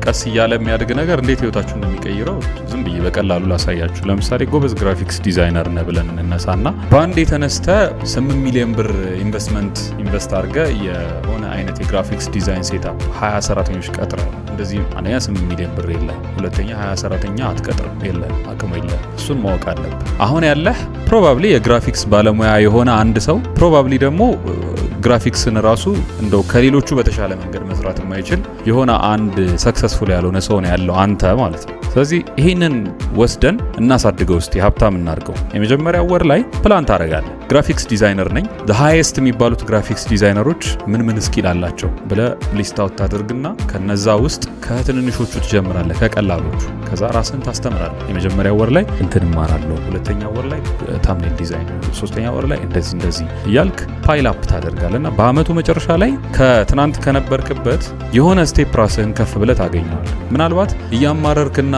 ቀስ እያለ የሚያድግ ነገር እንዴት ህይወታችሁ እንደሚቀይረው ዝም ብዬ በቀላሉ ላሳያችሁ። ለምሳሌ ጎበዝ ግራፊክስ ዲዛይነር ነህ ብለን እንነሳና በአንድ የተነስተ 8 ሚሊዮን ብር ኢንቨስት አድርገ የሆነ አይነት የግራፊክስ ዲዛይን ሴታፕ 20 ሰራተኞች ቀጥረ እንደዚህ አንደኛ 8 ሚሊዮን ብር የለም፣ ሁለተኛ 20 ሰራተኛ አትቀጥርም፣ የለም አቅሙ የለም። እሱን ማወቅ አለብህ። አሁን ያለህ ፕሮባብሊ የግራፊክስ ባለሙያ የሆነ አንድ ሰው ፕሮባብሊ ደግሞ ግራፊክስን ራሱ እንደው ከሌሎቹ በተሻለ መንገድ መስራት የማይችል የሆነ አንድ ሰክሰስፉል ያልሆነ ሰው ነው ያለው አንተ ማለት ነው። ስለዚህ ይህንን ወስደን እናሳድገው እስቲ ሀብታም እናድርገው። የመጀመሪያው ወር ላይ ፕላን ታደርጋለህ። ግራፊክስ ዲዛይነር ነኝ፣ ሃይስት የሚባሉት ግራፊክስ ዲዛይነሮች ምን ስኪል አላቸው ብለህ ሊስት አውት ታደርግና ከነዛ ውስጥ ከትንንሾቹ ትጀምራለህ፣ ከቀላሎቹ። ከዛ ራስን ታስተምራለህ። የመጀመሪያው ወር ላይ እንትን እማራለሁ፣ ሁለተኛው ወር ላይ ታምኔል ዲዛይን፣ ሶስተኛው ወር ላይ እንደዚህ እያልክ ፓይል አፕ ታደርጋለና በአመቱ መጨረሻ ላይ ከትናንት ከነበርክበት የሆነ ስቴፕ ራስህን ከፍ ብለህ ታገኘዋለህ። ምናልባት እያማረርክና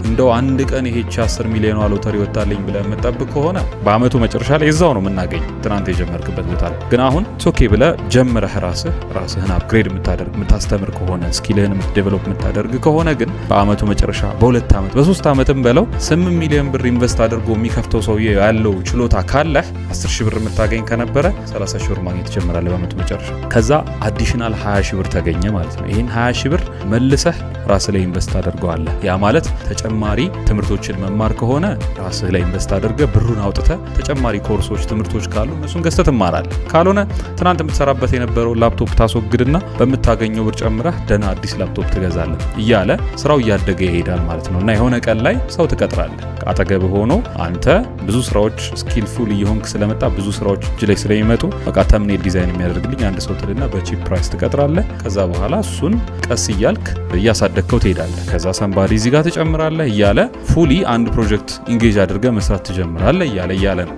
እንደው አንድ ቀን ይሄች 10 ሚሊዮን ሎተሪ ወጣልኝ ብለህ የምጠብቅ ከሆነ በአመቱ መጨረሻ ላይ እዛው ነው የምናገኝ ትናንት የጀመርክበት ቦታ ላይ። ግን አሁን ኦኬ ብለህ ጀምረህ ራስህን አፕግሬድ የምታስተምር ከሆነ ስኪልህን ዴቨሎፕ የምታደርግ ከሆነ ግን በአመቱ መጨረሻ በ2 ዓመት በ3 ዓመትም በለው 8 ሚሊዮን ብር ኢንቨስት አድርጎ የሚከፍተው ሰውዬ ያለው ችሎታ ካለህ 10 ሺህ ብር የምታገኝ ከነበረ 30 ሺህ ብር ማግኘት ትጀምራለህ በአመቱ መጨረሻ። ከዛ አዲሽናል 20 ሺህ ብር ተገኘ ማለት ነው። ይህን 20 ሺህ ብር መልሰህ ራስህ ላይ ኢንቨስት አድርገዋለህ። ያ ማለት ተጨማሪ ትምህርቶችን መማር ከሆነ ራስህ ላይ ኢንቨስት አድርገህ ብሩን አውጥተህ ተጨማሪ ኮርሶች ትምህርቶች ካሉ እነሱን ገዝተህ ትማራለህ። ካልሆነ ትናንት የምትሰራበት የነበረው ላፕቶፕ ታስወግድና በምታገኘው ብር ጨምረህ ደህና አዲስ ላፕቶፕ ትገዛለህ እያለ ስራው እያደገ ይሄዳል ማለት ነው። እና የሆነ ቀን ላይ ሰው ትቀጥራለህ አጠገብ ሆኖ አንተ ብዙ ስራዎች ስኪልፉል እየሆንክ ስለመጣ ብዙ ስራዎች እጅ ላይ ስለሚመጡ በቃ ተምኔል ዲዛይን የሚያደርግልኝ አንድ ሰው ትልና በቺፕ ፕራይስ ትቀጥራለህ። ከዛ በኋላ እሱን ቀስ እያልክ እያሳደግከው ትሄዳለህ። ከዛ ሰንባዲ እዚህ ጋር ትጨምራለህ እያለ ፉሊ አንድ ፕሮጀክት ኢንጌጅ አድርገህ መስራት ትጀምራለህ እያለ ነው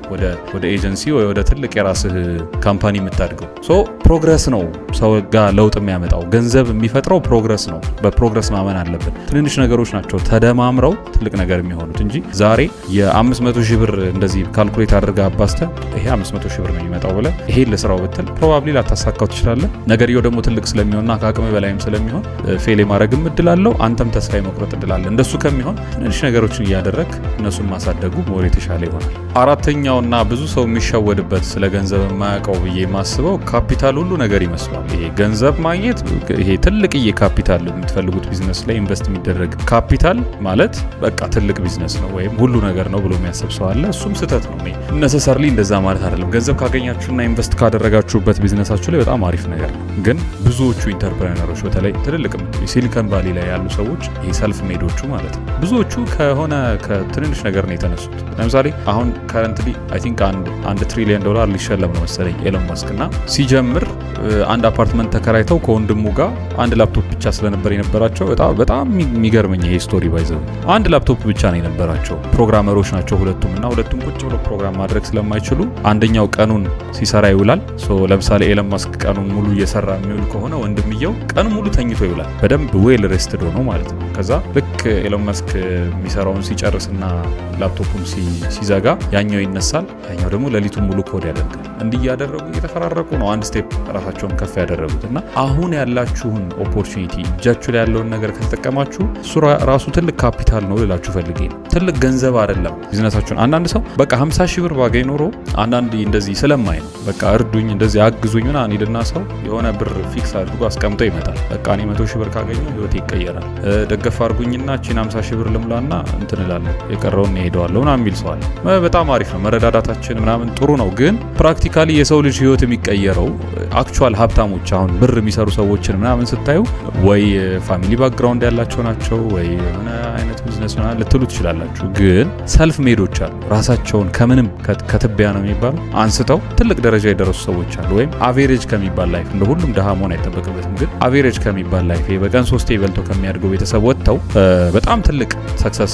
ወደ ኤጀንሲ ወይ ወደ ትልቅ የራስህ ካምፓኒ የምታድገው። ሶ ፕሮግረስ ነው ሰው ጋር ለውጥ የሚያመጣው። ገንዘብ የሚፈጥረው ፕሮግረስ ነው። በፕሮግረስ ማመን አለብን። ትንንሽ ነገሮች ናቸው ተደማምረው ትልቅ ነገር የሚሆኑት እንጂ ዛሬ የ500 ሺህ ብር እንደዚህ ካልኩሌት አድርገህ አባዝተህ ይሄ 500 ሺህ ብር ነው የሚመጣው ብለህ ይሄን ለስራው ብትል ፕሮባብሊ ላታሳካው ትችላለህ። ነገርየው ደግሞ ትልቅ ስለሚሆንና ከአቅም በላይም ስለሚሆን ፌል የማድረግም እድል አለው። አንተም ተስፋ የመቁረጥ እድል አለ። እንደሱ ከሚሆን ትንንሽ ነገሮችን እያደረግ እነሱን ማሳደጉ ሞር የተሻለ ይሆናል። አራተኛውና ብዙ ሰው የሚሸወድበት ስለ ገንዘብ የማያውቀው ብዬ የማስበው ካፒታል ሁሉ ነገር ይመስላል። ይሄ ገንዘብ ማግኘት ይሄ ትልቅዬ ካፒታል የምትፈልጉት ቢዝነስ ላይ ኢንቨስት የሚደረግ ካፒታል ማለት በቃ ትልቅ ቢዝነስ ነው ወይም ሁሉ ነገር ነው ብሎ የሚያስብ ሰው አለ። እሱም ስህተት ነው። ነሰሰርሊ እንደዛ ማለት አይደለም። ገንዘብ ካገኛችሁና ኢንቨስት ካደረጋችሁበት ቢዝነሳችሁ ላይ በጣም አሪፍ ነገር ነው። ግን ብዙዎቹ ኢንተርፕረነሮች በተለይ ትልልቅ ሲሊኮን ቫሊ ላይ ያሉ ሰዎች ይሄ ሰልፍ ሜዶቹ ማለት ነው ብዙዎቹ ከትንንሽ ነገር ነው የተነሱት። ለምሳሌ አሁን ከረንትሊ አይ ቲንክ $1 ትሪሊየን ሊሸለም ነው መሰለኝ ኤሎን መስክ እና ሲጀምር አንድ አፓርትመንት ተከራይተው ከወንድሙ ጋር አንድ ላፕቶፕ ብቻ ስለነበር የነበራቸው በጣም የሚገርመኝ ይሄ ስቶሪ ባይዘው አንድ ላፕቶፕ ብቻ ነው የነበራቸው። ፕሮግራመሮች ናቸው ሁለቱም ቁጭ ብሎ ፕሮግራም ማድረግ ስለማይችሉ አንደኛው ቀኑን ሲሰራ ይውላል። ለምሳሌ ኤሎን መስክ ቀኑን ሙሉ እየሰራ የሚውል ከሆነ ወንድምየው ቀኑን ሙሉ ተኝቶ ይውላል። በደንብ ዌል ሬስትድ ሆኖ ማለት ነው። ከዛ ልክ ኤሎን መስክ የሚሰራውን ሲጨርስና ላፕቶፑን ሲዘጋ ያኛው ይነሳል፣ ያኛው ደግሞ ሌሊቱን ሙሉ ኮድ ያደርጋል። እንዲህ እያደረጉ እየተፈራረቁ ነው አንድ ስቴፕ ራሳቸውን ከፍ ያደረጉት። እና አሁን ያላችሁን ኦፖርቹኒቲ እጃችሁ ላይ ያለውን ነገር ከተጠቀማችሁ እሱ ራሱ ትልቅ ካፒታል ነው ልላችሁ ፈልጌ ነው። ትልቅ ገንዘብ አይደለም ቢዝነሳችሁን። አንዳንድ ሰው በቃ 50 ሺህ ብር ባገኝ ኖሮ አንዳንድ እንደዚህ ስለማይ ነው በቃ እርዱኝ እንደዚህ አግዙኝ ምናምን ሄድና ሰው የሆነ ብር ፊክስ አድርጎ አስቀምጦ ይመጣል። በቃ እኔ 100 ሺህ ብር ካገኘሁ ህይወቴ ይቀየራል፣ ደገፍ አድርጉኝና እቺን 50 ሺህ ብር ልምላና እንትን እላለሁ የቀረውን እሄደዋለሁ ምናምን የሚል ሰው አለ። በጣም አሪፍ ነው መረዳዳታችን ምናምን ጥሩ ነው። ግን ፕራክቲካሊ የሰው ልጅ ህይወት የሚቀየረው አክቹዋል ሀብታሞች አሁን ብር የሚሰሩ ሰዎችን ምናምን ስታዩ ወይ ፋሚሊ ባክግራውንድ ያላቸው ናቸው ወይ የሆነ አይነት ቢዝነስ ምናምን ልትሉ ትችላላችሁ። ግን ሰልፍ ሜዶች አሉ። ራሳቸውን ከምንም ከትቢያ ነው የሚባለው አንስተው ትልቅ ደረጃ የደረሱ ሰዎች አሉ። ወይም አቬሬጅ ከሚባል ላይፍ እንደ ሁሉም ድሃ መሆን አይጠበቅበትም። ግን አቬሬጅ ከሚባል ላይፍ በቀን 3 በልተው ከሚያድገው ቤተሰብ ወጥተው በጣም ትልቅ ሰክሰስ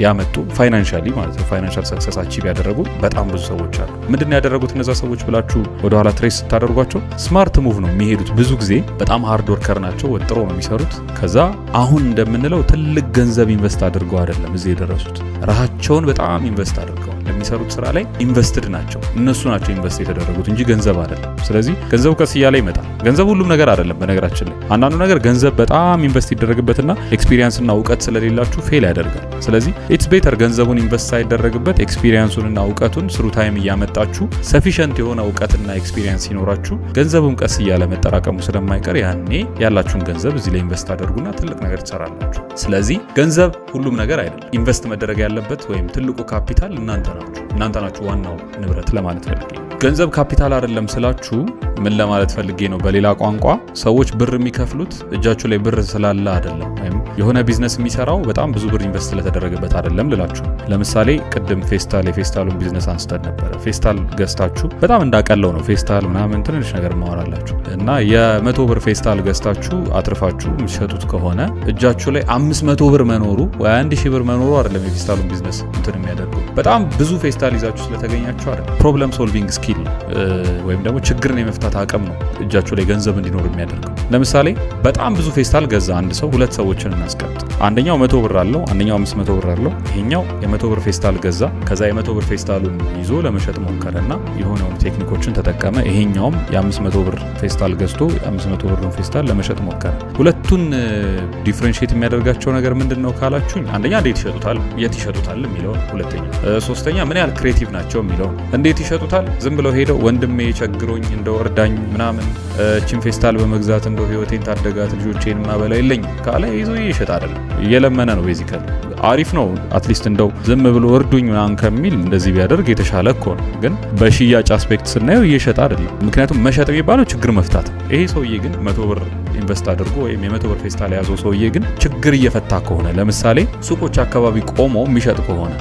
ያመጡ ፋይናንሻሊ ማለት ነው ፋይናንሻል ሰክሰስ አቺቭ ያደረጉ በጣም ብዙ ሰዎች አሉ። ምንድን ያደረጉት እነዛ ሰዎች ብላችሁ ወደኋላ ትሬስ ስታደርጓቸው ስማርት ሙቭ ነው የሚሄዱት። ብዙ ጊዜ በጣም ሃርድ ወርከር ናቸው፣ ወጥሮ ነው የሚሰሩት። ከዛ አሁን እንደምንለው ትልቅ ገንዘብ ኢንቨስት አድርገው አይደለም እዚህ የደረሱት፣ ራሳቸውን በጣም ኢንቨስት አድርገዋል። ለሚሰሩት ስራ ላይ ኢንቨስትድ ናቸው። እነሱ ናቸው ኢንቨስት የተደረጉት እንጂ ገንዘብ አይደለም። ስለዚህ ገንዘቡ ቀስ እያለ ይመጣል። ገንዘብ ሁሉም ነገር አይደለም። በነገራችን ላይ አንዳንዱ ነገር ገንዘብ በጣም ኢንቨስት ይደረግበትና ኤክስፒሪየንስና እውቀት ስለሌላችሁ ፌል ያደርጋል። ስለዚህ ኢትስ ቤተር ገንዘቡን ኢንቨስት ሳይደረግበት ኤክስፒሪየንሱንና እውቀቱን ስሩ ታይም እያመጣችሁ ሰፊሸንት የሆነ እውቀትና ኤክስፒሪየንስ ሲኖራችሁ ገንዘቡም ቀስ እያለ መጠራቀሙ ስለማይቀር ያኔ ያላችሁን ገንዘብ እዚህ ላይ ኢንቨስት አድርጉና ትልቅ ነገር ትሰራላችሁ። ስለዚህ ገንዘብ ሁሉም ነገር አይደለም። ኢንቨስት መደረግ ያለበት ወይም ትልቁ ካፒታል እናንተ ናችሁ ዋናው ንብረት ለማለት ፈልጌ ነው። ገንዘብ ካፒታል አይደለም ስላችሁ ምን ለማለት ፈልጌ ነው? በሌላ ቋንቋ ሰዎች ብር የሚከፍሉት እጃችሁ ላይ ብር ስላለ አይደለም፣ ወይም የሆነ ቢዝነስ የሚሰራው በጣም ብዙ ብር ኢንቨስት ስለተደረገበት አይደለም ልላችሁ። ለምሳሌ ቅድም የፌስታሉን ቢዝነስ አንስተን ነበረ። ፌስታል ገዝታችሁ በጣም እንዳቀለው ነው ፌስታል ምናምን ትንሽ ነገር ማወራላችሁ እና የ100 ብር ፌስታል ገዝታችሁ አትርፋችሁ የምትሸጡት ከሆነ እጃችሁ ላይ 500 ብር መኖሩ ወይ 1000 ብር መኖሩ አይደለም የፌስታሉን ቢዝነስ እንትን የሚያደርገው። በጣም ብዙ ፌስታል ይዛችሁ ስለተገኛችሁ አይደለም። ፕሮብለም ሶልቪንግ ስኪል ወይም ደግሞ ችግርን የመፍታት አቅም ነው እጃችሁ ላይ ገንዘብ እንዲኖር የሚያደርገው። ለምሳሌ በጣም ብዙ ፌስታል ገዛ አንድ ሰው፣ ሁለት ሰዎችን እናስቀምጥ። አንደኛው 100 ብር አለው፣ አንደኛው 500 ብር አለው። ይሄኛው የ100 ብር ፌስታል ገዛ። ከዛ የ100 ብር ፌስታሉን ይዞ ለመሸጥ ሞከረና የሆነውን ቴክኒኮችን ተጠቀመ። ይሄኛውም የ500 ብር ፌስታል ገዝቶ የ500 ብሩን ፌስታል ለመሸጥ ሞከረ። ሁለቱን ዲፍረንሺየት የሚያደርጋቸው ነገር ምንድነው ካላችሁኝ፣ አንደኛ እንዴት ይሸጡታል፣ የት ይሸጡታል የሚለው፣ ሁለተኛ ሶስተኛ ምን ያህል ክሬቲቭ ናቸው የሚለው። እንዴት ይሸጡታል? ዝም ብለው ሄደው ወንድሜ ቸግሮኝ እንደው እርዳኝ ምናምን እቺን ፌስታል በመግዛት እንደው ህይወቴን ታደጋት ልጆቼን ማበላ የለኝም ካለ ይዞ ይሸጥ አይደለም፣ እየለመነ ነው ቤዚካሊ። አሪፍ ነው። አትሊስት እንደው ዝም ብሎ እርዱኝ ምናምን ከሚል እንደዚህ ቢያደርግ የተሻለ እኮ ነው። ግን በሽያጭ አስፔክት ስናየው እየሸጠ አይደለም። ምክንያቱም መሸጥ የሚባለው ችግር መፍታት። ይሄ ሰውዬ ግን 100 ብር ኢንቨስት አድርጎ ወይም የ100 ብር ፌስታል የያዘው ሰውዬ ግን ችግር እየፈታ ከሆነ ለምሳሌ ሱቆች አካባቢ ቆሞ የሚሸጥ ከሆነ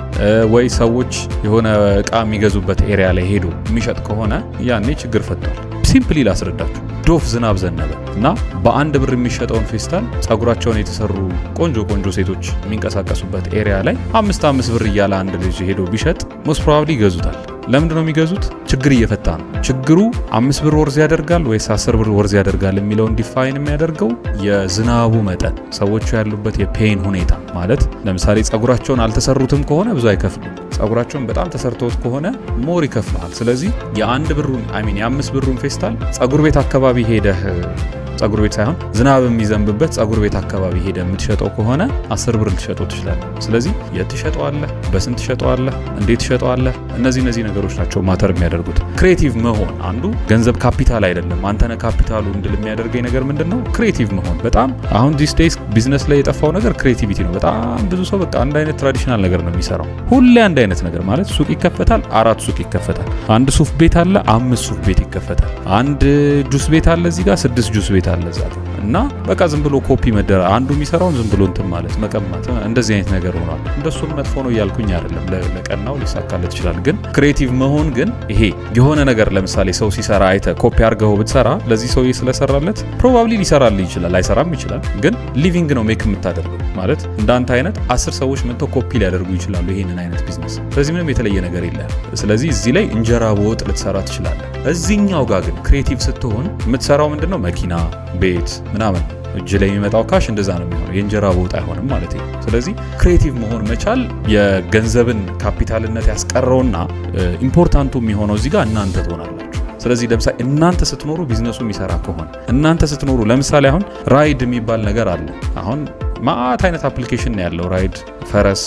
ወይ ሰዎች የሆነ እቃ የሚገዙበት ኤሪያ ላይ ሄዶ የሚሸጥ ከሆነ ያኔ ችግር ፈቷል። ሲምፕሊ ላስረዳችሁ። ዶፍ ዝናብ ዘነበ እና በአንድ ብር የሚሸጠውን ፌስታል ጸጉራቸውን የተሰሩ ቆንጆ ሴቶች የሚንቀሳቀሱበት ኤሪያ ላይ 5 ብር እያለ አንድ ልጅ ሄዶ ቢሸጥ ሞስት ፕሮባብሊ ይገዙታል። ለምንድን ነው የሚገዙት? ችግር እየፈታ ነው። ችግሩ 5 ብር ወርዝ ያደርጋል ወይስ 10 ብር ወርዝ ያደርጋል የሚለውን ዲፋይን የሚያደርገው የዝናቡ መጠን፣ ሰዎቹ ያሉበት የፔን ሁኔታ ማለት ለምሳሌ ጸጉራቸውን አልተሰሩትም ከሆነ ብዙ አይከፍሉም። ጸጉራቸውን በጣም ተሰርቶት ከሆነ ሞር ይከፍላል። ስለዚህ የ1 ብሩን የ5 ብሩን ፌስታል ጸጉር ቤት አካባቢ ሄደህ ጸጉር ቤት ሳይሆን ዝናብ የሚዘንብበት ጸጉር ቤት አካባቢ ሄደ የምትሸጠው ከሆነ 10 ብር ልትሸጠው ትችላለህ። ስለዚህ የት ትሸጠዋለህ? በስንት ትሸጠዋለህ? እንዴት ትሸጠዋለህ? እነዚህ ነገሮች ናቸው ማተር የሚያደርጉት። ክሬቲቭ መሆን አንዱ ገንዘብ ካፒታል አይደለም። አንተነህ ካፒታሉ እንድል የሚያደርገኝ ነገር ምንድነው? ክሬቲቭ መሆን። በጣም አሁን ዲስ ዴይስ ቢዝነስ ላይ የጠፋው ነገር ክሬቲቪቲ ነው። በጣም ብዙ ሰው በቃ አንድ አይነት ትራዲሽናል ነገር ነው የሚሰራው። ሁሌ አንድ አይነት ነገር ማለት ሱቅ ይከፈታል፣ 4 ሱቅ ይከፈታል። አንድ ሱፍ ቤት አለ፣ 5 ሱፍ ቤት ይከፈታል። አንድ ጁስ ቤት አለ፣ እዚህ ጋር 6 ጁስ ቤት አለ እና በቃ ዝም ብሎ ኮፒ መደረ አንዱ የሚሰራውን ዝም ብሎ እንትን ማለት መቀማት፣ እንደዚህ አይነት ነገር ሆኗል። እንደሱም መጥፎ ነው እያልኩኝ አይደለም። ለቀናው ሊሳካለት ይችላል። ግን ክሬቲቭ መሆን ግን ይሄ የሆነ ነገር ለምሳሌ ሰው ሲሰራ አይተ ኮፒ አድርገው ብትሰራ ለዚህ ሰውዬ ስለሰራለት ፕሮባብሊ ሊሰራልህ ይችላል፣ አይሰራም ይችላል። ግን ሊቪንግ ነው ሜክ የምታደርገው ማለት እንዳንተ አይነት 10 ሰዎች መጥተው ኮፒ ሊያደርጉ ይችላሉ ይሄንን አይነት ቢዝነስ። ስለዚህ ምንም የተለየ ነገር የለም። ስለዚህ እዚህ ላይ እንጀራ በወጥ ልትሰራ ትችላለህ። እዚህኛው ጋር ግን ክሬቲቭ ስትሆን የምትሰራው ምንድነው? መኪና፣ ቤት ምናምን እጅ ላይ የሚመጣው ካሽ እንደዛ ነው የሚሆነው። የእንጀራ በወጥ አይሆንም ማለት ነው። ስለዚህ ክሬቲቭ መሆን መቻል የገንዘብን ካፒታልነት ያስቀረውና ኢምፖርታንቱ የሚሆነው እዚህ ጋር እናንተ ትሆናላችሁ። ስለዚህ ለምሳሌ እናንተ ስትኖሩ ቢዝነሱ የሚሰራ ከሆነ እናንተ ስትኖሩ ለምሳሌ አሁን ራይድ የሚባል ነገር አለ። አሁን ማአት አይነት አፕሊኬሽን ነው ያለው። ራይድ፣ ፈረስ፣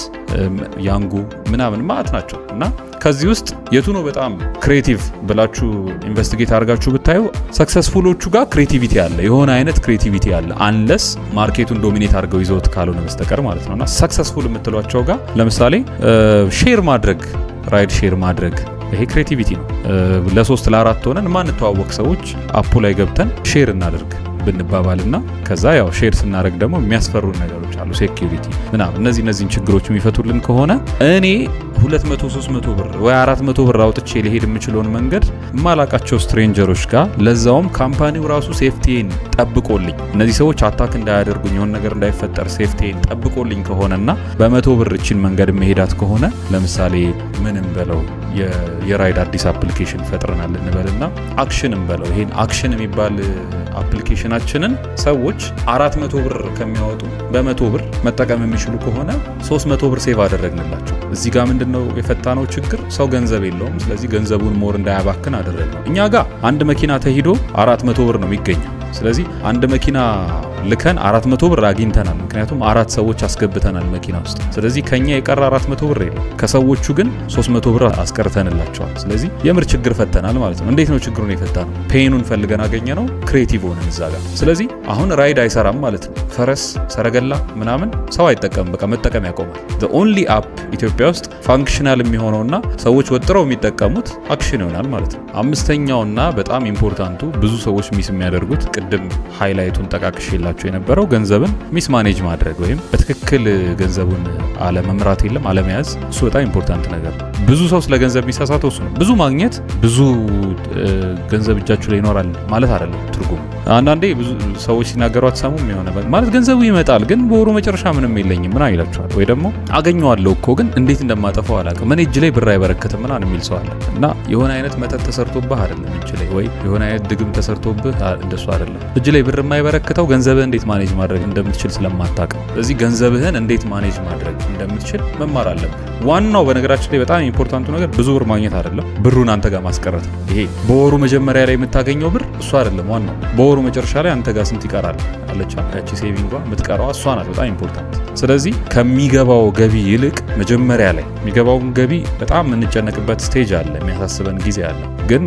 ያንጉ ምናምን ማአት ናቸው እና ከዚህ ውስጥ የቱ ነው በጣም ክሬቲቭ ብላችሁ ኢንቨስቲጌት አድርጋችሁ ብታዩ ሰክሰስፉሎቹ ጋር ክሬቲቪቲ አለ፣ የሆነ አይነት ክሬቲቪቲ አለ። አንለስ ማርኬቱን ዶሚኔት አድርገው ይዘውት ካልሆነ በስተቀር ማለት ነውና ሰክሰስፉል የምትሏቸው ጋር ለምሳሌ ሼር ማድረግ፣ ራይድ ሼር ማድረግ ይሄ ክሬቲቪቲ ነው። ለ3 ለ4 ሆነን ማንተዋወቅ ሰዎች አፑ ላይ ገብተን ሼር እናደርግ ብንባባልና ከዛ ያው ሼር ስናደርግ ደግሞ የሚያስፈሩ ነገሮች አሉ፣ ሴኩሪቲ ምናምን። እነዚህን ችግሮች የሚፈቱልን ከሆነ እኔ 200-300 ብር ወይ 400 ብር አውጥቼ ሊሄድ የምችለውን መንገድ ማላቃቸው ስትሬንጀሮች ጋር ለዛውም ካምፓኒው ራሱ ሴፍቲን ጠብቆልኝ እነዚህ ሰዎች አታክ እንዳያደርጉኝ የሆነ ነገር እንዳይፈጠር ሴፍቲን ጠብቆልኝ ከሆነና በ100 ብር እቺን መንገድ መሄዳት ከሆነ ለምሳሌ ምንም በለው የራይድ አዲስ አፕሊኬሽን ፈጥረናል እንበልና አክሽንም በለው ይሄን አክሽን የሚባል አፕሊኬሽናችንን ሰዎች 400 ብር ከሚያወጡ በ100 ብር መጠቀም የሚችሉ ከሆነ 300 ብር ሴቭ አደረግንላቸው። እዚህ ጋር ምንድነው የፈታነው ችግር? ሰው ገንዘብ የለውም። ስለዚህ ገንዘቡን ሞር እንዳያባክን አደረግነው። እኛ ጋር አንድ መኪና ተሂዶ 400 ብር ነው የሚገኘው። ስለዚህ አንድ መኪና ልከን 400 ብር አግኝተናል። ምክንያቱም 4 ሰዎች አስገብተናል መኪና ውስጥ። ስለዚህ ከኛ የቀረ 400 ብር የለም። ከሰዎቹ ግን 300 ብር አስቀርተንላቸዋል። ስለዚህ የምር ችግር ፈተናል ማለት ነው። እንዴት ነው ችግሩን የፈታነው? ፔኑን ፈልገን አገኘ ነው፣ ክሬቲቭ ሆነን እዛ ጋር። ስለዚህ አሁን ራይድ አይሰራም ማለት ነው። ፈረስ፣ ሰረገላ ምናምን ሰው አይጠቀምም። በቃ መጠቀም ያቆማል። the only app ኢትዮጵያ ውስጥ ፋንክሽናል የሚሆነውና ሰዎች ወጥረው የሚጠቀሙት አክሽን ይሆናል ማለት ነው። አምስተኛውና በጣም ኢምፖርታንቱ ብዙ ሰዎች ሚስ የሚያደርጉት ቅድም ሃይላይቱን ጠቃቅሼላችሁ የነበረው ገንዘብን ሚስ ማኔጅ ማድረግ ወይም በትክክል ገንዘቡን አለመምራት የለም አለመያዝ። እሱ በጣም ኢምፖርታንት ነገር ነው። ብዙ ሰው ስለ ገንዘብ የሚሳሳተው እሱ ነው። ብዙ ማግኘት ብዙ ገንዘብ እጃችሁ ላይ ይኖራል ማለት አይደለም ትርጉሙ። አንዳንዴ ብዙ ሰዎች ሲናገሩ አትሰሙም። የሆነ ማለት ገንዘቡ ይመጣል ግን በወሩ መጨረሻ ምንም የለኝም ምናምን ይላችኋል። ወይ ደግሞ አገኘዋለሁ እኮ ግን እንዴት እንደማጠፋው አላውቅም፣ እኔ እጅ ላይ ብር አይበረከትም ምናምን የሚል ሰው አለ። እና የሆነ አይነት መተት ተሰርቶብህ አይደለም እጅ ላይ፣ ወይ የሆነ አይነት ድግም ተሰርቶብህ እንደሱ አይደለም። እጅ ላይ ብር የማይበረክተው ገንዘብህን እንዴት ማኔጅ ማድረግ እንደምትችል ስለማታውቅ። ስለዚህ ገንዘብህን እንዴት ማኔጅ ማድረግ እንደምትችል መማር አለብህ። ዋናው በነገራችን ላይ በጣም ኢምፖርታንቱ ነገር ብዙ ብር ማግኘት አይደለም፣ ብሩን አንተ ጋር ማስቀረት ነው። ይሄ በወሩ መጀመሪያ ላይ የምታገኘው ብር እሱ አይደለም ዋናው። በወሩ መጨረሻ ላይ አንተ ጋር ስንት ይቀራል አለቻ ያቺ ሴቪንጓ የምትቀረዋ እሷ ናት በጣም ኢምፖርታንት። ስለዚህ ከሚገባው ገቢ ይልቅ መጀመሪያ ላይ የሚገባውን ገቢ በጣም የምንጨነቅበት ስቴጅ አለ፣ የሚያሳስበን ጊዜ አለ። ግን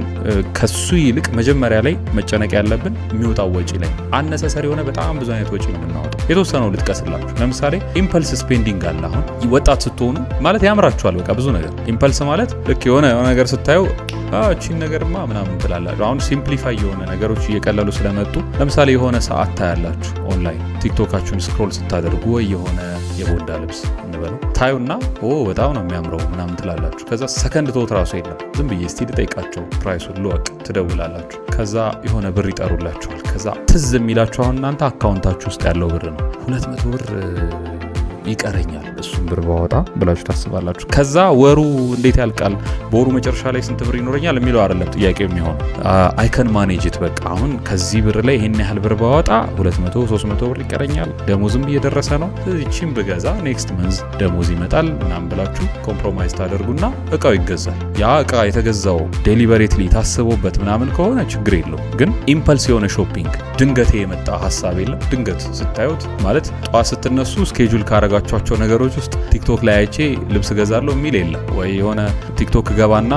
ከሱ ይልቅ መጀመሪያ ላይ መጨነቅ ያለብን የሚወጣው ወጪ ላይ። አነሰሰሪ የሆነ በጣም ብዙ አይነት ወጪ ነው የምናወጣው። የተወሰነው ልጥቀስላችሁ። ለምሳሌ ኢምፐልስ ስፔንዲንግ አለ። አሁን ወጣት ስትሆኑ ማለት ያምራችኋል በቃ ብዙ ነገር። ኢምፐልስ ማለት ልክ የሆነ ነገር ስታዩ እቺን ነገርማ ምናምን ትላላችሁ። አሁን ሲምፕሊፋይ የሆነ ነገሮች እየቀለሉ ስለመጡ ለምሳሌ የሆነ ሰዓት ታያላችሁ ኦንላይን ቲክቶካችሁን ስክሮል ስታደርጉ ወይ የሆነ የቦንዳ ልብስ እንበለው ታዩና በጣም ነው የሚያምረው ምናምን ትላላችሁ። ከዛ ሰከንድ ቶት ራሱ የለም ዝም ብዬ እስቲ ልጠይቃቸው ፕራይሱን ልወቅ ትደውላላችሁ። ከዛ የሆነ ብር ይጠሩላችኋል። ከዛ ትዝ የሚላችሁ አሁን እናንተ አካውንታችሁ ውስጥ ያለው ብር ነው 200 ብር ይቀረኛል እሱን ብር ባወጣ ብላችሁ ታስባላችሁ። ከዛ ወሩ እንዴት ያልቃል፣ በወሩ መጨረሻ ላይ ስንት ብር ይኖረኛል የሚለው አይደለም ጥያቄ የሚሆን አይ ካን ማኔጅ ኢት በቃ አሁን ከዚህ ብር ላይ ይሄን ያህል ብር ባወጣ 200 300 ብር ይቀረኛል፣ ደሞዝም እየደረሰ ነው፣ እቺን ብገዛ ኔክስት መንዝ ደሞዝ ይመጣል ምናምን ብላችሁ ኮምፕሮማይዝ ታደርጉና እቃው ይገዛል። ያ እቃ የተገዛው ዴሊበሬትሊ ታስቦበት ምናምን ከሆነ ችግር የለው። ግን ኢምፐልስ የሆነ ሾፒንግ ድንገት የመጣ ሀሳብ የለም። ድንገት ስታዩት ማለት ጠዋት ስትነሱ ስኬጁል ካረጋችኋቸው ነገሮች ውስጥ ቲክቶክ ላይ አይቼ ልብስ ገዛለሁ የሚል የለም። ወይ የሆነ ቲክቶክ ገባና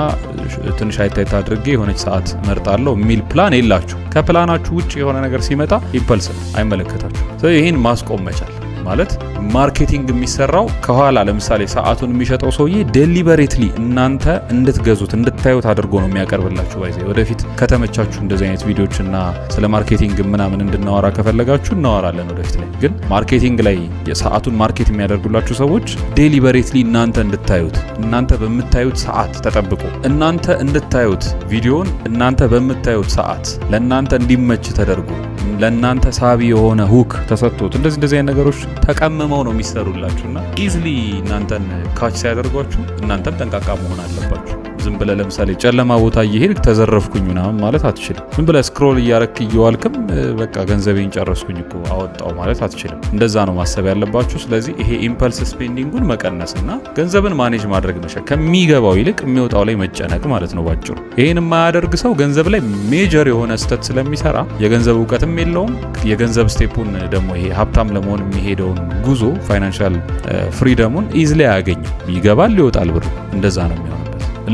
ትንሽ አይታይታ አድርጌ የሆነች ሰዓት መርጣለሁ የሚል ፕላን የላችሁ። ከፕላናችሁ ውጭ የሆነ ነገር ሲመጣ ኢምፐልስ አይመለከታችሁ። ስለዚህ ይህን ማስቆም መቻል ማለት ማርኬቲንግ የሚሰራው ከኋላ ለምሳሌ ሰዓቱን የሚሸጠው ሰውዬ ዴሊበሬትሊ እናንተ እንድትገዙት እንድታዩት አድርጎ ነው የሚያቀርብላችሁ። ባይዘ ወደፊት ከተመቻችሁ እንደዚህ አይነት ቪዲዮዎችና ስለ ማርኬቲንግ ምናምን እንድናወራ ከፈለጋችሁ እናወራለን ወደፊት ላይ። ግን ማርኬቲንግ ላይ የሰዓቱን ማርኬት የሚያደርጉላችሁ ሰዎች ዴሊበሬትሊ እናንተ እንድታዩት እናንተ በምታዩት ሰዓት ተጠብቆ እናንተ እንድታዩት ቪዲዮን እናንተ በምታዩት ሰዓት ለእናንተ እንዲመች ተደርጎ ለእናንተ ሳቢ የሆነ ሁክ ተሰጥቶት እንደዚህ አይነት ነገሮች ተቀምመው ነው የሚሰሩላችሁና ኢዝሊ እናንተን ካች ሲያደርጓችሁ እናንተም ጠንቃቃ መሆን አለባችሁ። ዝም ብለህ ለምሳሌ ጨለማ ቦታ እየሄድክ ተዘረፍኩኝ ምናምን ማለት አትችልም። ዝም ብለህ ስክሮል እያረክ እየዋልክም በቃ ገንዘቤን ጨረስኩኝ እኮ አወጣው ማለት አትችልም። እንደዛ ነው ማሰብ ያለባችሁ። ስለዚህ ይሄ ኢምፐልስ ስፔንዲንጉን መቀነስና ገንዘብን ማኔጅ ማድረግ መቻል፣ ከሚገባው ይልቅ የሚወጣው ላይ መጨነቅ ማለት ነው ባጭሩ። ይሄን የማያደርግ ሰው ገንዘብ ላይ ሜጀር የሆነ ስህተት ስለሚሰራ የገንዘብ እውቀትም የለውም። የገንዘብ ስቴፑን ደግሞ ይሄ ሀብታም ለመሆን የሚሄደውን ጉዞ ፋይናንሻል ፍሪደሙን ኢዝሊ አያገኝም። ይገባል ይወጣል ብሩ። እንደዛ ነው የሚሆነው።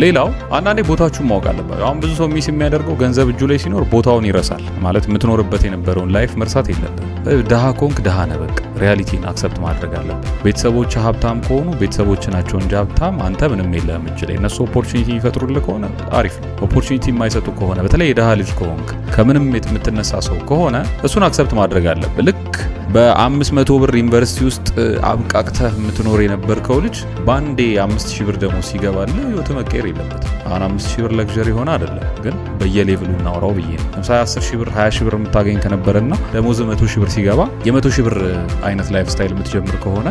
ሌላው አንዳንዴ ቦታችሁን ማወቅ አለባችሁ። አሁን ብዙ ሰው ሚስ የሚያደርገው ገንዘብ እጁ ላይ ሲኖር ቦታውን ይረሳል። ማለት የምትኖርበት የነበረውን ላይፍ መርሳት የለብን። ድሃ ኮንክ ድሃ ነህ በቃ ሪያሊቲን አክሰፕት ማድረግ አለብን። ቤተሰቦች ሀብታም ከሆኑ ቤተሰቦች ናቸው እንጂ ሀብታም አንተ ምንም የለህም እጅ ላይ። እነሱ ኦፖርቹኒቲ ይፈጥሩልህ ከሆነ አሪፍ ነው። ኦፖርቹኒቲ የማይሰጡ ከሆነ በተለይ የድሃ ልጅ ከሆንክ ከምንም የምትነሳ ሰው ከሆነ እሱን አክሰፕት ማድረግ አለብን። ልክ በ500 ብር ዩኒቨርሲቲ ውስጥ አብቃቅተህ የምትኖር የነበርከው ልጅ ባንዴ 5000 ብር ደግሞ ሲገባልህ ህይወት መቀየር የለበትም። አሁን 5000 ብር ለግዠሪ ሆነ አይደለም፣ ግን በየሌቭሉ እናወራው ብዬ ነው። ለምሳሌ 10000 ብር 20000 ብር የምታገኝ ከነበረና ደሞዝ 100000 ብር ሲገባ የ100000 ብር አይነት ላይፍ ስታይል የምትጀምር ከሆነ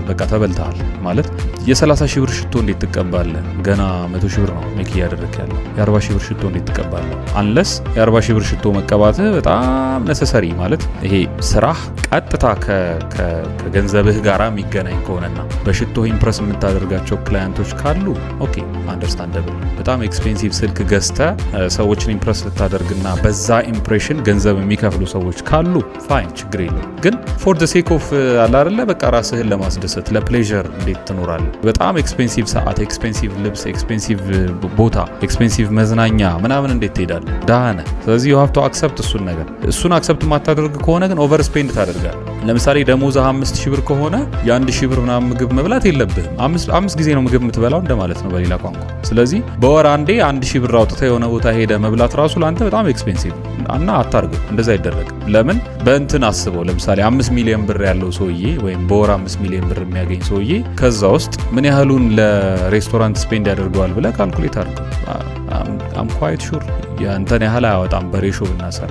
በቃ ተበልተሃል ማለት። የ30000 ብር ሽቶ እንዴት ትቀባለህ? ገና 100000 ብር ነው ሜክ እያደረክ ያለው። የ40000 ብር ሽቶ እንዴት ትቀባለህ? አንለስ የ40000 ብር ሽቶ መቀባትህ በጣም ነሰሰሪ ማለት ይሄ ስራህ ቀጥታ ከገንዘብህ ጋር የሚገናኝ ከሆነና በሽቶ ኢምፕረስ የምታደርጋቸው ክላይንቶች ካሉ ኦኬ አንደርስታንደብል። በጣም ኤክስፔንሲቭ ስልክ ገዝተህ ሰዎችን ኢምፕረስ ልታደርግና በዛ ኢምፕሬሽን ገንዘብ የሚከፍሉ ሰዎች ካሉ ፋይን ችግር የለም። ግን ፎር ዘ ሴክ ኦፍ አለ አይደለ በቃ ራስህን ለማስደሰት ለፕሌዠር እንዴት ትኖራለህ? በጣም ኤክስፔንሲቭ ሰዓት፣ ኤክስፔንሲቭ ልብስ፣ ኤክስፔንሲቭ ቦታ፣ ኤክስፔንሲቭ መዝናኛ ምናምን እንዴት ትሄዳለህ? ደሃ ነህ። ስለዚህ ዩ ሃቭ ቱ አክሰፕት እሱን ነገር። እሱን አክሰፕት የማታደርግ ከሆነ ግን ኦቨር ስፔንድ ታደርጋለህ። ለምሳሌ ደሞዝህ 5000 ብር ከሆነ የ1000 ብር ምናምን ምግብ መብላት የለብህም። አምስት ጊዜ ነው ምግብ የምትበላው እንደማለት ነው በሌላ ቋንቋ። ስለዚህ በወር አንዴ 1000 ብር አውጥተህ የሆነ ቦታ ሄደ መብላት ራሱ ለአንተ በጣም ኤክስፔንሲቭ እና አታርገው። እንደዛ አይደረግም። ለምን በእንትን አስበው። ለምሳሌ 5 ሚሊዮን ብር ያለው ሰውዬ ወይም በወር 5 ሚሊዮን ብር የሚያገኝ ሰውዬ ከዛ ውስጥ ምን ያህሉን ለሬስቶራንት ስፔንድ ያደርገዋል ብለህ ካልኩሌት አድርገው። አም ኳይት ሹር ያንተን ያህል አያወጣም በሬሾ ብናሰር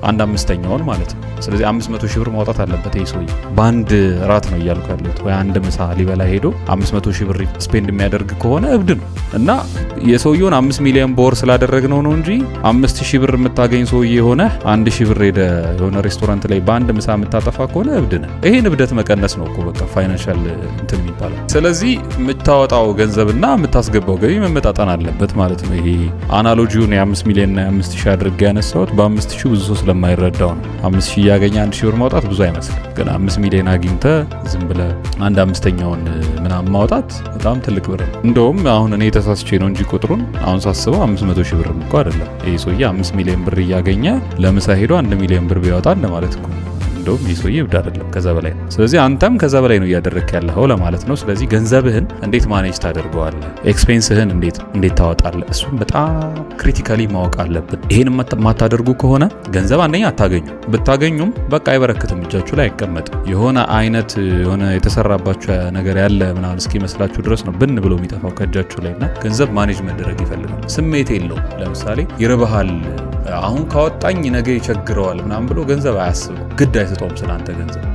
1/5ኛውን ማለት ነው። ስለዚህ 500,000 ብር ማውጣት አለበት ይሄ ሰውዬ በአንድ ራት ነው እያልኩ ያለሁት። ወይ አንድ ምሳ ሊበላ ሄዶ 500,000 ብር ስፔንድ የሚያደርግ ከሆነ እብድ ነው። እና የሰውየውን 5 ሚሊዮን በወር ስላደረግነው ነው እንጂ 5000 ብር የምታገኝ ሰውዬ ሆነ 1000 ብር ሄደ የሆነ ሬስቶራንት ላይ በአንድ ምሳ የምታጠፋ ከሆነ እብድ ነው። ይሄን እብደት መቀነስ ነው እኮ በቃ ፋይናንሻል እንትን የሚባለው። ስለዚህ የምታወጣው ገንዘብና የምታስገባው ገቢ መመጣጠን አለበት ማለት ነው። ይሄ አናሎጂውን የ5 ሚሊዮን እና 5000 አድርጌ ያነሳሁት በ5000 ብዙ ሰው ስለማይረዳው ነው። 5000 ያገኘ 1000 ብር ማውጣት ብዙ አይመስልም። ግን 5 ሚሊዮን አግኝተ ዝም ብለህ 1/5ኛውን ምናምን ማውጣት በጣም ትልቅ ብር ነው። እንደውም አሁን እኔ ተሳስቼ ነው እንጂ ቁጥሩን አሁን ሳስበው 500,000 ብር እንኳን አይደለም። ይሄ ሰውዬ 5 ሚሊዮን ብር እያገኘ ለምሳ ሄዶ 1 ሚሊዮን ብር ቢያወጣ እንደማለት እኮ እንደውም ይህ ሰውዬ እብድ አይደለም፣ ከዛ በላይ ነው። ስለዚህ አንተም ከዛ በላይ ነው እያደረግክ ያለኸው ለማለት ነው። ስለዚህ ገንዘብህን እንዴት ማኔጅ ታደርገዋለህ? ኤክስፔንስህን እንዴት ታወጣለህ? እሱም በጣም ክሪቲካሊ ማወቅ አለብን። ይሄን የማታደርጉ ከሆነ ገንዘብ አንደኛ አታገኙ፣ ብታገኙም በቃ አይበረክትም፣ እጃችሁ ላይ አይቀመጥም። የሆነ አይነት የሆነ የተሰራባችሁ ነገር ያለ ምናምን እስኪመስላችሁ ድረስ ነው ብን ብሎ የሚጠፋው ከእጃችሁ ላይ እና ገንዘብ ማኔጅ መደረግ ይፈልጋል። ስሜት የለውም። ለምሳሌ ይርብሃል፣ አሁን ካወጣኝ ነገ ይቸግረዋል ምናምን ብሎ ገንዘብ አያስብም፣ ግድ አይሰጠውም ስላንተ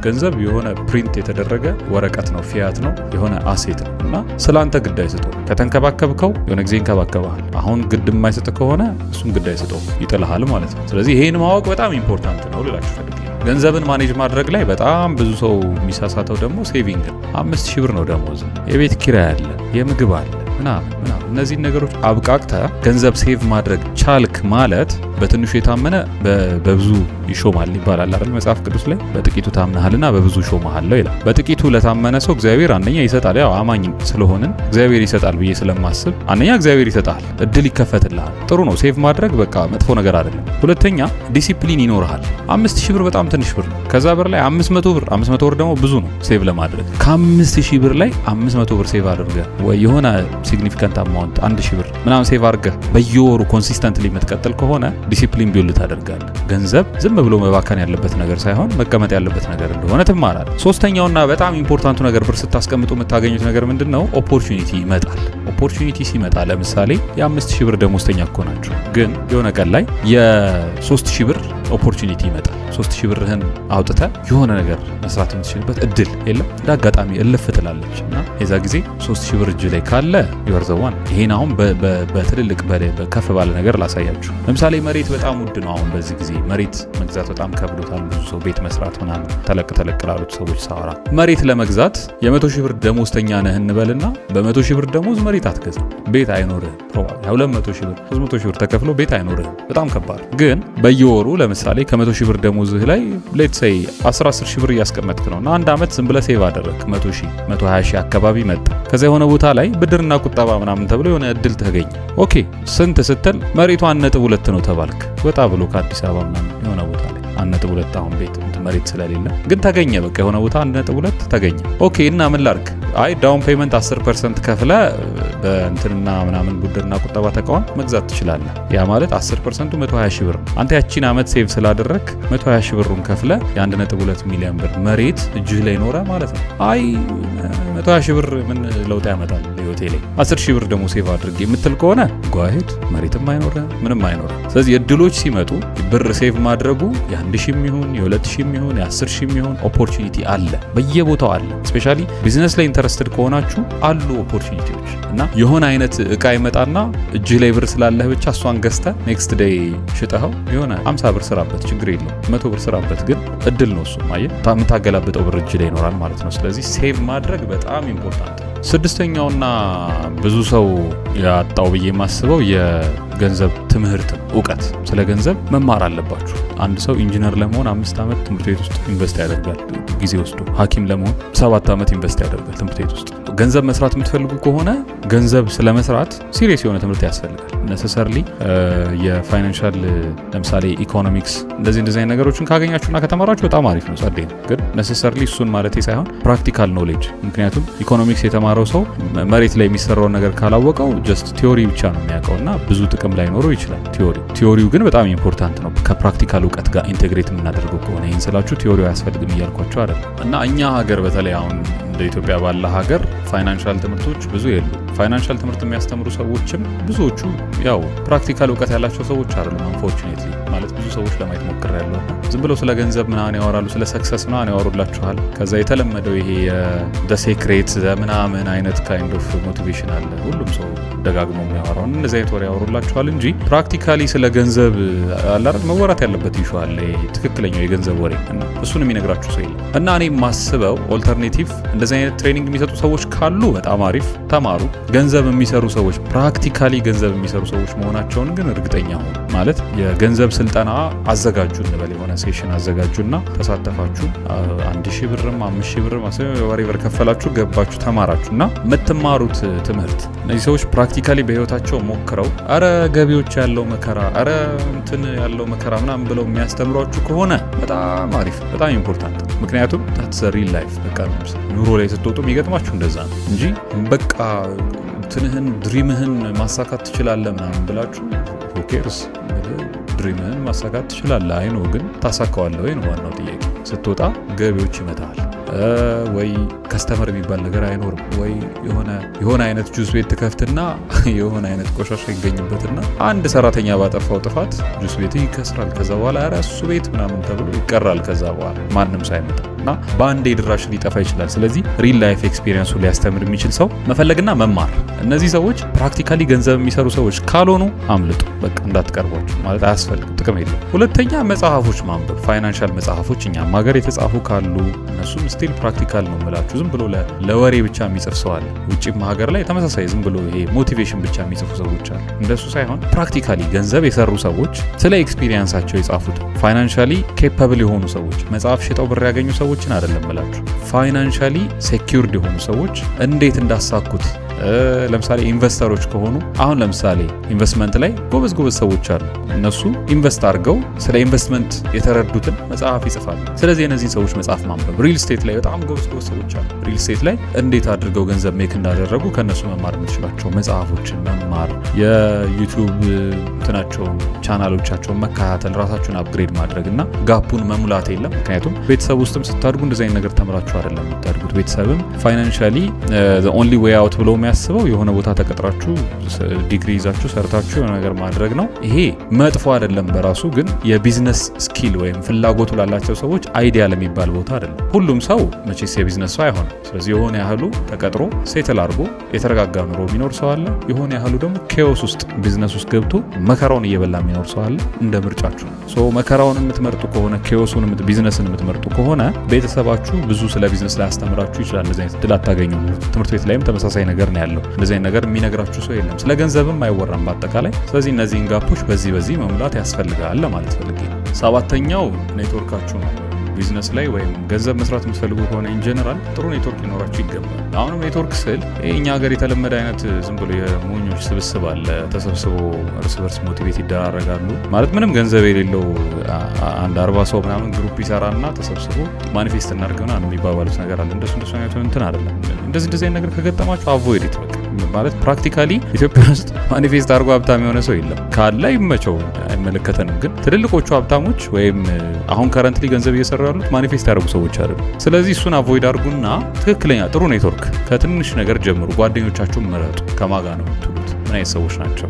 ገንዘብ የሆነ ፕሪንት የተደረገ ወረቀት ነው፣ ፊያት ነው፣ የሆነ አሴት ነው እና ስላንተ ግድ አይሰጠውም። ከተንከባከብከው የሆነ ጊዜ ይንከባከባል። አሁን ግድ የማይሰጥ ከሆነ እሱም ግድ አይሰጠውም፣ ይጥልሃል ማለት ነው። ስለዚህ ይሄን ማወቅ በጣም ኢምፖርታንት ነው ልላችሁ ፈልጌ። ገንዘብን ማኔጅ ማድረግ ላይ በጣም ብዙ ሰው የሚሳሳተው ደግሞ ሴቪንግ ነው። 5000 ብር ነው ደሞዝ፣ የቤት ኪራይ አለ፣ የምግብ አለ ምናምን እነዚህን ነገሮች አብቃቅተ ገንዘብ ሴቭ ማድረግ ቻልክ ማለት በትንሹ የታመነ በብዙ ይሾማል ይባላል አይደል? መጽሐፍ ቅዱስ ላይ በጥቂቱ ታምነሃልና በብዙ ሾመሃለሁ ይላል። በጥቂቱ ለታመነ ሰው እግዚአብሔር አንደኛ ይሰጣል። ያው አማኝ ስለሆንን እግዚአብሔር ይሰጣል ብዬ ስለማስብ አንደኛ እግዚአብሔር ይሰጣል፣ እድል ይከፈትልሃል። ጥሩ ነው ሴቭ ማድረግ፣ በቃ መጥፎ ነገር አይደለም። ሁለተኛ ዲሲፕሊን ይኖርሃል። 5000 ብር በጣም ትንሽ ብር ነው። ከዛ ብር ላይ 500 ብር ደግሞ ብዙ ነው ሴቭ ለማድረግ። ከ5000 ብር ላይ 500 ብር ሴቭ አድርገህ ወይ የሆነ ሲግኒፊካንት አማውንት 1000 ብር ምናምን ሴቭ አድርገህ በየወሩ ኮንሲስተንትሊ የምትቀጥል ከሆነ ዲሲፕሊን ቢውል ታደርጋለህ። ገንዘብ ዝም ብሎ መባከን ያለበት ነገር ሳይሆን መቀመጥ ያለበት ነገር እንደሆነ ትማራለህ። ሶስተኛውና በጣም ኢምፖርታንቱ ነገር ብር ስታስቀምጡ የምታገኙት ነገር ምንድነው? ኦፖርቹኒቲ ይመጣል። ኦፖርቹኒቲ ሲመጣ ለምሳሌ የ5000 ብር ደሞዝተኛ እኮ ናችሁ፣ ግን የሆነ ቀን ላይ የ3000 ብር ኦፖርቹኒቲ ይመጣል። 3000 ብርህን አውጥተህ የሆነ ነገር መስራት የምትችልበት እድል የለም። እንደ አጋጣሚ እልፍ ትላለች እና የዛ ጊዜ 3000 ብር እጅ ላይ ካለ ይወርዘዋን። ይሄን አሁን በትልልቅ ከፍ ባለ ነገር ላሳያችሁ። ለምሳሌ መሬት በጣም ውድ ነው። አሁን በዚህ ጊዜ መሬት መግዛት በጣም ከብዶታል። ብዙ ሰው ቤት መስራት ምናምን ተለቅ ላሉት ሰዎች ሳወራ መሬት ለመግዛት የ100,000 ብር ደሞዝተኛ ነህ እንበልና በ100,000 ብር ደሞዝ መሬት አትገዛ፣ ቤት አይኖርህም። ፕሮባብሊ 200,000 ብር 300,000 ብር ተከፍሎ ቤት አይኖርህም። በጣም ከባድ። ግን በየወሩ ለምሳሌ ከ100,000 ብር ደሞዝህ ላይ ሌትስ ሴይ 10,000 ብር እያስቀመጥክ ነው እና አንድ አመት ዝም ብለህ ሴቭ አደረግክ 100,000 120,000 አካባቢ መጣ። ከዛ የሆነ ቦታ ላይ ብድርና ቁጠባ ምናምን ተብሎ የሆነ እድል ተገኘ። ኦኬ ስንት ስትል መሬቱ 1.2 ነው ተባልክ። ወጣ ብሎ ከአዲስ አበባ ምናምን የሆነ ቦታ ላይ 1.2 አሁን ቤት መሬት ስለሌለ ግን ተገኘ። በቃ የሆነ ቦታ 1.2 ተገኘ። ኦኬ እና ምን ላድርግ? አይ ዳውን ፔመንት 10% ከፍለ በእንትንና ምናምን ብድርና ቁጠባ ተቋም መግዛት ትችላለህ። ያ ማለት 10%ቱ 120,000 ብር። አንተ ያቺን አመት ሴቭ ስላደረክ 120,000 ብሩን ከፍለ የ1.2 ሚሊዮን ብር መሬት እጅህ ላይ ኖረ ማለት ነው። አይ 120,000 ብር ምን ለውጥ ያመጣል ህይወቴ ላይ? 10,000 ብር ደግሞ ሴቭ አድርጌ የምትል ከሆነ ጓሄድ መሬትም አይኖርም ምንም አይኖርም። ስለዚህ እድሎች ሲመጡ ብር ሴቭ ማድረጉ የ1,000 ይሁን የ2,000 ይሁን የ10,000 ይሁን ኦፖርቹኒቲ አለ፣ በየቦታው አለ። ስፔሻሊ ቢዝነስ ላይ ኢንተረስትድ ከሆናችሁ አሉ ኦፖርቹኒቲዎች እና የሆነ አይነት እቃ ይመጣና እጅህ ላይ ብር ስላለህ ብቻ እሷን ገዝተህ ኔክስት ዴይ ሽጠኸው የሆነ 50 ብር ስራበት ችግር የለውም 100 ብር ስራበት፣ ግን እድል ነው እሱ። አየህ የምታገላብጠው ብር እጅ ላይ ይኖራል ማለት ነው። ስለዚህ ሴቭ ማድረግ በጣም ኢምፖርታንት ነው። ስድስተኛውና ብዙ ሰው ያጣው ብዬ የማስበው የገንዘብ ትምህርት እውቀት። ስለ ገንዘብ መማር አለባችሁ። አንድ ሰው ኢንጂነር ለመሆን 5 ዓመት ትምህርት ቤት ውስጥ ኢንቨስት ያደርጋል ጊዜ ወስዶ። ሐኪም ለመሆን 7 ዓመት ኢንቨስት ያደርጋል ትምህርት ቤት ውስጥ። ገንዘብ መስራት የምትፈልጉ ከሆነ ገንዘብ ስለመስራት ሲሪየስ የሆነ ትምህርት ያስፈልጋል። ነሰሰርሊ የፋይናንሻል ለምሳሌ ኢኮኖሚክስ እንደዚህ አይነት ነገሮችን ካገኛችሁና ከተማራችሁ በጣም አሪፍ ነው፣ ጸዴ ነው። ግን ነሰሰርሊ እሱን ማለቴ ሳይሆን ፕራክቲካል ኖሌጅ። ምክንያቱም ኢኮኖሚክስ የተማረው ሰው መሬት ላይ የሚሰራውን ነገር ካላወቀው ጀስት ቲዮሪ ብቻ ነው የሚያውቀውና ብዙ ጥቅም ላይኖረው ይችላል። ቲዮሪው ግን በጣም ኢምፖርታንት ነው ከፕራክቲካል እውቀት ጋር ኢንቴግሬት የምናደርገው ከሆነ። ይህን ስላችሁ ቲዮሪው አያስፈልግም እያልኳቸው አይደለም። እና እኛ ሀገር በተለይ አሁን እንደ ኢትዮጵያ ባለ ሀገር ፋይናንሻል ትምህርቶች ብዙ የሉ። ፋይናንሻል ትምህርት የሚያስተምሩ ሰዎችም ብዙዎቹ ያው ፕራክቲካል እውቀት ያላቸው ሰዎች አይደሉም። አንፎርቹኔትሊ ማለት ብዙ ሰዎች ለማየት ሞክሬያለሁ። ዝም ብለው ስለ ገንዘብ ምናምን ያወራሉ፣ ስለ ሰክሰስ ምናምን ያወሩላችኋል። ከዛ የተለመደው ይሄ ደ ሴክሬት ምናምን አይነት ካይንድ ኦፍ ሞቲቬሽን አለ፣ ሁሉም ሰው ደጋግሞ የሚያወራው እንደዚህ አይነት ወሬ ያወሩላችኋል እንጂ ፕራክቲካሊ ስለ ገንዘብ አላረግ መወራት ያለበት ይሹ አለ፣ ትክክለኛው የገንዘብ ወሬ እና እሱን የሚነግራችሁ ሰው የለም። እና እኔ የማስበው ኦልተርኔቲቭ እንደዚህ አይነት ትሬኒንግ የሚሰጡ ሰዎች ካሉ በጣም አሪፍ ተማሩ። ገንዘብ የሚሰሩ ሰዎች ፕራክቲካሊ ገንዘብ የሚሰሩ ሰዎች መሆናቸውን ግን እርግጠኛ ሆኑ። ማለት የገንዘብ ስልጠና አዘጋጁ እንበል፣ የሆነ ሴሽን አዘጋጁና ተሳተፋችሁ 1000 ብርም 5000 ብርም ወሬቨር ከፈላችሁ ገባችሁ ተማራችሁ እና የምትማሩት ትምህርት እነዚህ ሰዎች ፕራክቲካሊ በህይወታቸው ሞክረው አረ ገቢዎች ያለው መከራ አረ እንትን ያለው መከራ ምናምን ብለው የሚያስተምሯችሁ ከሆነ በጣም አሪፍ በጣም ኢምፖርታንት። ምክንያቱም ታትስ ሪል ላይፍ በቃ ኑሮ ላይ ስትወጡ የሚገጥማችሁ እንደዛ ነው እንጂ በቃ እንትንህን ድሪምህን ማሳካት ትችላለህ ምናምን ብላችሁ ኦኬርስ ድሪምህን ማሳካት ትችላለህ አይ ነው ግን ታሳካዋለህ ወይ ነው ዋናው ጥያቄ። ስትወጣ ገቢዎች ይመታል ወይ ከስተመር የሚባል ነገር አይኖርም ወይ የሆነ አይነት ጁስ ቤት ትከፍትና የሆነ አይነት ቆሻሻ ይገኝበትና አንድ ሰራተኛ ባጠፋው ጥፋት ጁስ ቤት ይከስራል። ከዛ በኋላ ኧረ እሱ ቤት ምናምን ተብሎ ይቀራል። ከዛ በኋላ ማንም ሳይመጣ እና በአንዴ ድራሽ ሊጠፋ ይችላል። ስለዚህ ሪል ላይፍ ኤክስፒሪየንሱ ሊያስተምር የሚችል ሰው መፈለግና መማር። እነዚህ ሰዎች ፕራክቲካሊ ገንዘብ የሚሰሩ ሰዎች ካልሆኑ አምልጡ፣ በቃ እንዳትቀርቧቸው ማለት አያስፈልግም፣ ጥቅም የለው። ሁለተኛ መጽሐፎች ማንበብ፣ ፋይናንሻል መጽሐፎች እኛም ሀገር የተጻፉ ካሉ እነሱም ስቲል ፕራክቲካል ነው የምላችሁ። ዝም ብሎ ለወሬ ብቻ የሚጽፍ ሰው አለ። ውጭም ሀገር ላይ ተመሳሳይ ዝም ብሎ ይሄ ሞቲቬሽን ብቻ የሚጽፉ ሰዎች አሉ። እንደሱ ሳይሆን ፕራክቲካሊ ገንዘብ የሰሩ ሰዎች ስለ ኤክስፒሪየንሳቸው የጻፉት ፋይናንሻሊ ኬፓብል የሆኑ ሰዎች መጽሐፍ ሽጠው ብር ያገኙ ሰዎችን አይደለም ብላችሁ ፋይናንሻሊ ሴኪዩርድ የሆኑ ሰዎች እንዴት እንዳሳኩት ለምሳሌ ኢንቨስተሮች ከሆኑ አሁን ለምሳሌ ኢንቨስትመንት ላይ ጎበዝ ሰዎች አሉ። እነሱ ኢንቨስት አድርገው ስለ ኢንቨስትመንት የተረዱትን መጽሐፍ ይጽፋሉ። ስለዚህ እነዚህ ሰዎች መጽሐፍ ማንበብ። ሪል ስቴት ላይ በጣም ጎበዝ ሰዎች አሉ። ሪል ስቴት ላይ እንዴት አድርገው ገንዘብ ሜክ እንዳደረጉ ከነሱ መማር የምትችላቸው መጽሐፎችን መማር፣ የዩቲዩብ እንትናቸውን ቻናሎቻቸውን መከታተል፣ ራሳችሁን አፕግሬድ ማድረግና ጋፑን መሙላት የለም። ምክንያቱም ቤተሰብ ውስጥም ስታድጉ እንደዚህ አይነት ነገር ተምራችሁ አይደለም የምታድጉት። ቤተሰብም ፋይናንሻሊ ዘ ኦንሊ ዌይ አውት ብሎ የሚያስበው የሆነ ቦታ ተቀጥራችሁ ዲግሪ ይዛችሁ ሰርታችሁ የሆነ ነገር ማድረግ ነው። ይሄ መጥፎ አይደለም በራሱ ግን የቢዝነስ ስኪል ወይም ፍላጎቱ ላላቸው ሰዎች አይዲያ ለሚባል ቦታ አይደለም። ሁሉም ሰው መቼስ የቢዝነስ ሰው አይሆንም። ስለዚህ የሆነ ያህሉ ተቀጥሮ ሴትል አድርጎ የተረጋጋ ኑሮ የሚኖር ሰው አለ። የሆነ ያህሉ ደግሞ ኬዎስ ውስጥ ቢዝነስ ውስጥ ገብቶ መከራውን እየበላ የሚኖር ሰው አለ። እንደ ምርጫችሁ ነው። መከራውን የምትመርጡ ከሆነ ኬዎሱን ቢዝነስን የምትመርጡ ከሆነ ቤተሰባችሁ ብዙ ስለ ቢዝነስ ላይ ያስተምራችሁ ይችላል። እንደዚህ አይነት እድል አታገኙም። ትምህርት ቤት ላይም ተመሳሳይ ነገር ነው ያለው። እንደዚህ አይነት ነገር የሚነግራችሁ ሰው የለም። ስለ ገንዘብም አይወራም በአጠቃላይ። ስለዚህ እነዚህን ጋፖች በዚህ መሙላት ያስፈልጋል ለማለት ፈልጌ ነው። ሰባተኛው ኔትወርካችሁ ነው። ቢዝነስ ላይ ወይም ገንዘብ መስራት የምትፈልጉ ከሆነ ኢንጀነራል ጥሩ ኔትወርክ ሊኖራችሁ ይገባል። አሁንም ኔትወርክ ስል እኛ ሀገር የተለመደ አይነት ዝም ብሎ የሞኞች ስብስብ አለ። ተሰብስቦ እርስ በርስ ሞቲቬት ይደራረጋሉ ማለት ምንም ገንዘብ የሌለው አንድ 40 ሰው ምናምን ግሩፕ ይሰራና ተሰብስቦ ማኒፌስት እናድርገና የሚባባሉት ነገር አለ። እንደሱ አይነቱ እንትን አይደለም። እንደዚህ አይነት ነገር ከገጠማችሁ አቮይድ ኢት በቃ ማለት ፕራክቲካሊ ኢትዮጵያ ውስጥ ማኒፌስት አድርጎ ሀብታም የሆነ ሰው የለም። ካለ ይመቸው፣ አይመለከተንም። ግን ትልልቆቹ ሀብታሞች ወይም አሁን ከረንትሊ ገንዘብ እየሰሩ ያሉት ማኒፌስት ያደርጉ ሰዎች አይደሉም። ስለዚህ እሱን አቮይድ አድርጉና ትክክለኛ ጥሩ ኔትወርክ ከትንሽ ነገር ጀምሩ። ጓደኞቻችሁን ምረጡ። ከማጋ ነው የምትሉት? ምን አይነት ሰዎች ናቸው?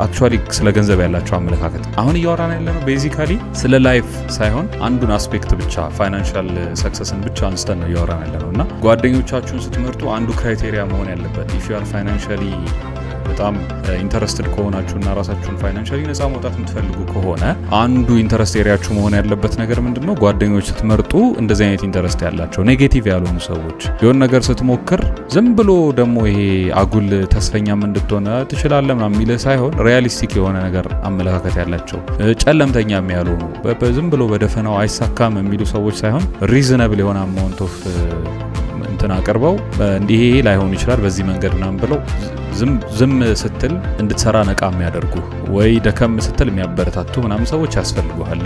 አክቹዋሊ ስለ ገንዘብ ያላቸው አመለካከት አሁን እያወራን ያለነው ቤዚካሊ ስለ ላይፍ ሳይሆን አንዱን አስፔክት ብቻ ፋይናንሻል ሰክሰስን ብቻ አንስተን ነው እያወራን ያለነው እና ጓደኞቻችሁን ስትመርጡ አንዱ ክራይቴሪያ መሆን ያለበት ኢፍ ዩ አር ፋይናንሻሊ በጣም ኢንተረስትድ ከሆናችሁና ራሳችሁን ፋይናንሻሊ ነፃ መውጣት የምትፈልጉ ከሆነ አንዱ ኢንተረስት ኤሪያችሁ መሆን ያለበት ነገር ምንድነው? ጓደኞች ስትመርጡ እንደዚህ አይነት ኢንተረስት ያላቸው ኔጌቲቭ ያልሆኑ ሰዎች። የሆነ ነገር ስትሞክር ዝም ብሎ ደግሞ ይሄ አጉል ተስፈኛም እንድትሆነ ትችላለህ ምናምን የሚልህ ሳይሆን ሪያሊስቲክ የሆነ ነገር አመለካከት ያላቸው፣ ጨለምተኛም ያልሆኑ ዝም ብሎ በደፈናው አይሳካም የሚሉ ሰዎች ሳይሆን ሪዝነብል የሆነ አማውንት ኦፍ እንትን አቅርበው እንዲህ ላይሆን ይችላል በዚህ መንገድ ምናምን ብለው ዝም ስትል እንድትሰራ ነቃ የሚያደርጉ ወይ ደከም ስትል የሚያበረታቱ ምናምን ሰዎች ያስፈልጉሃል።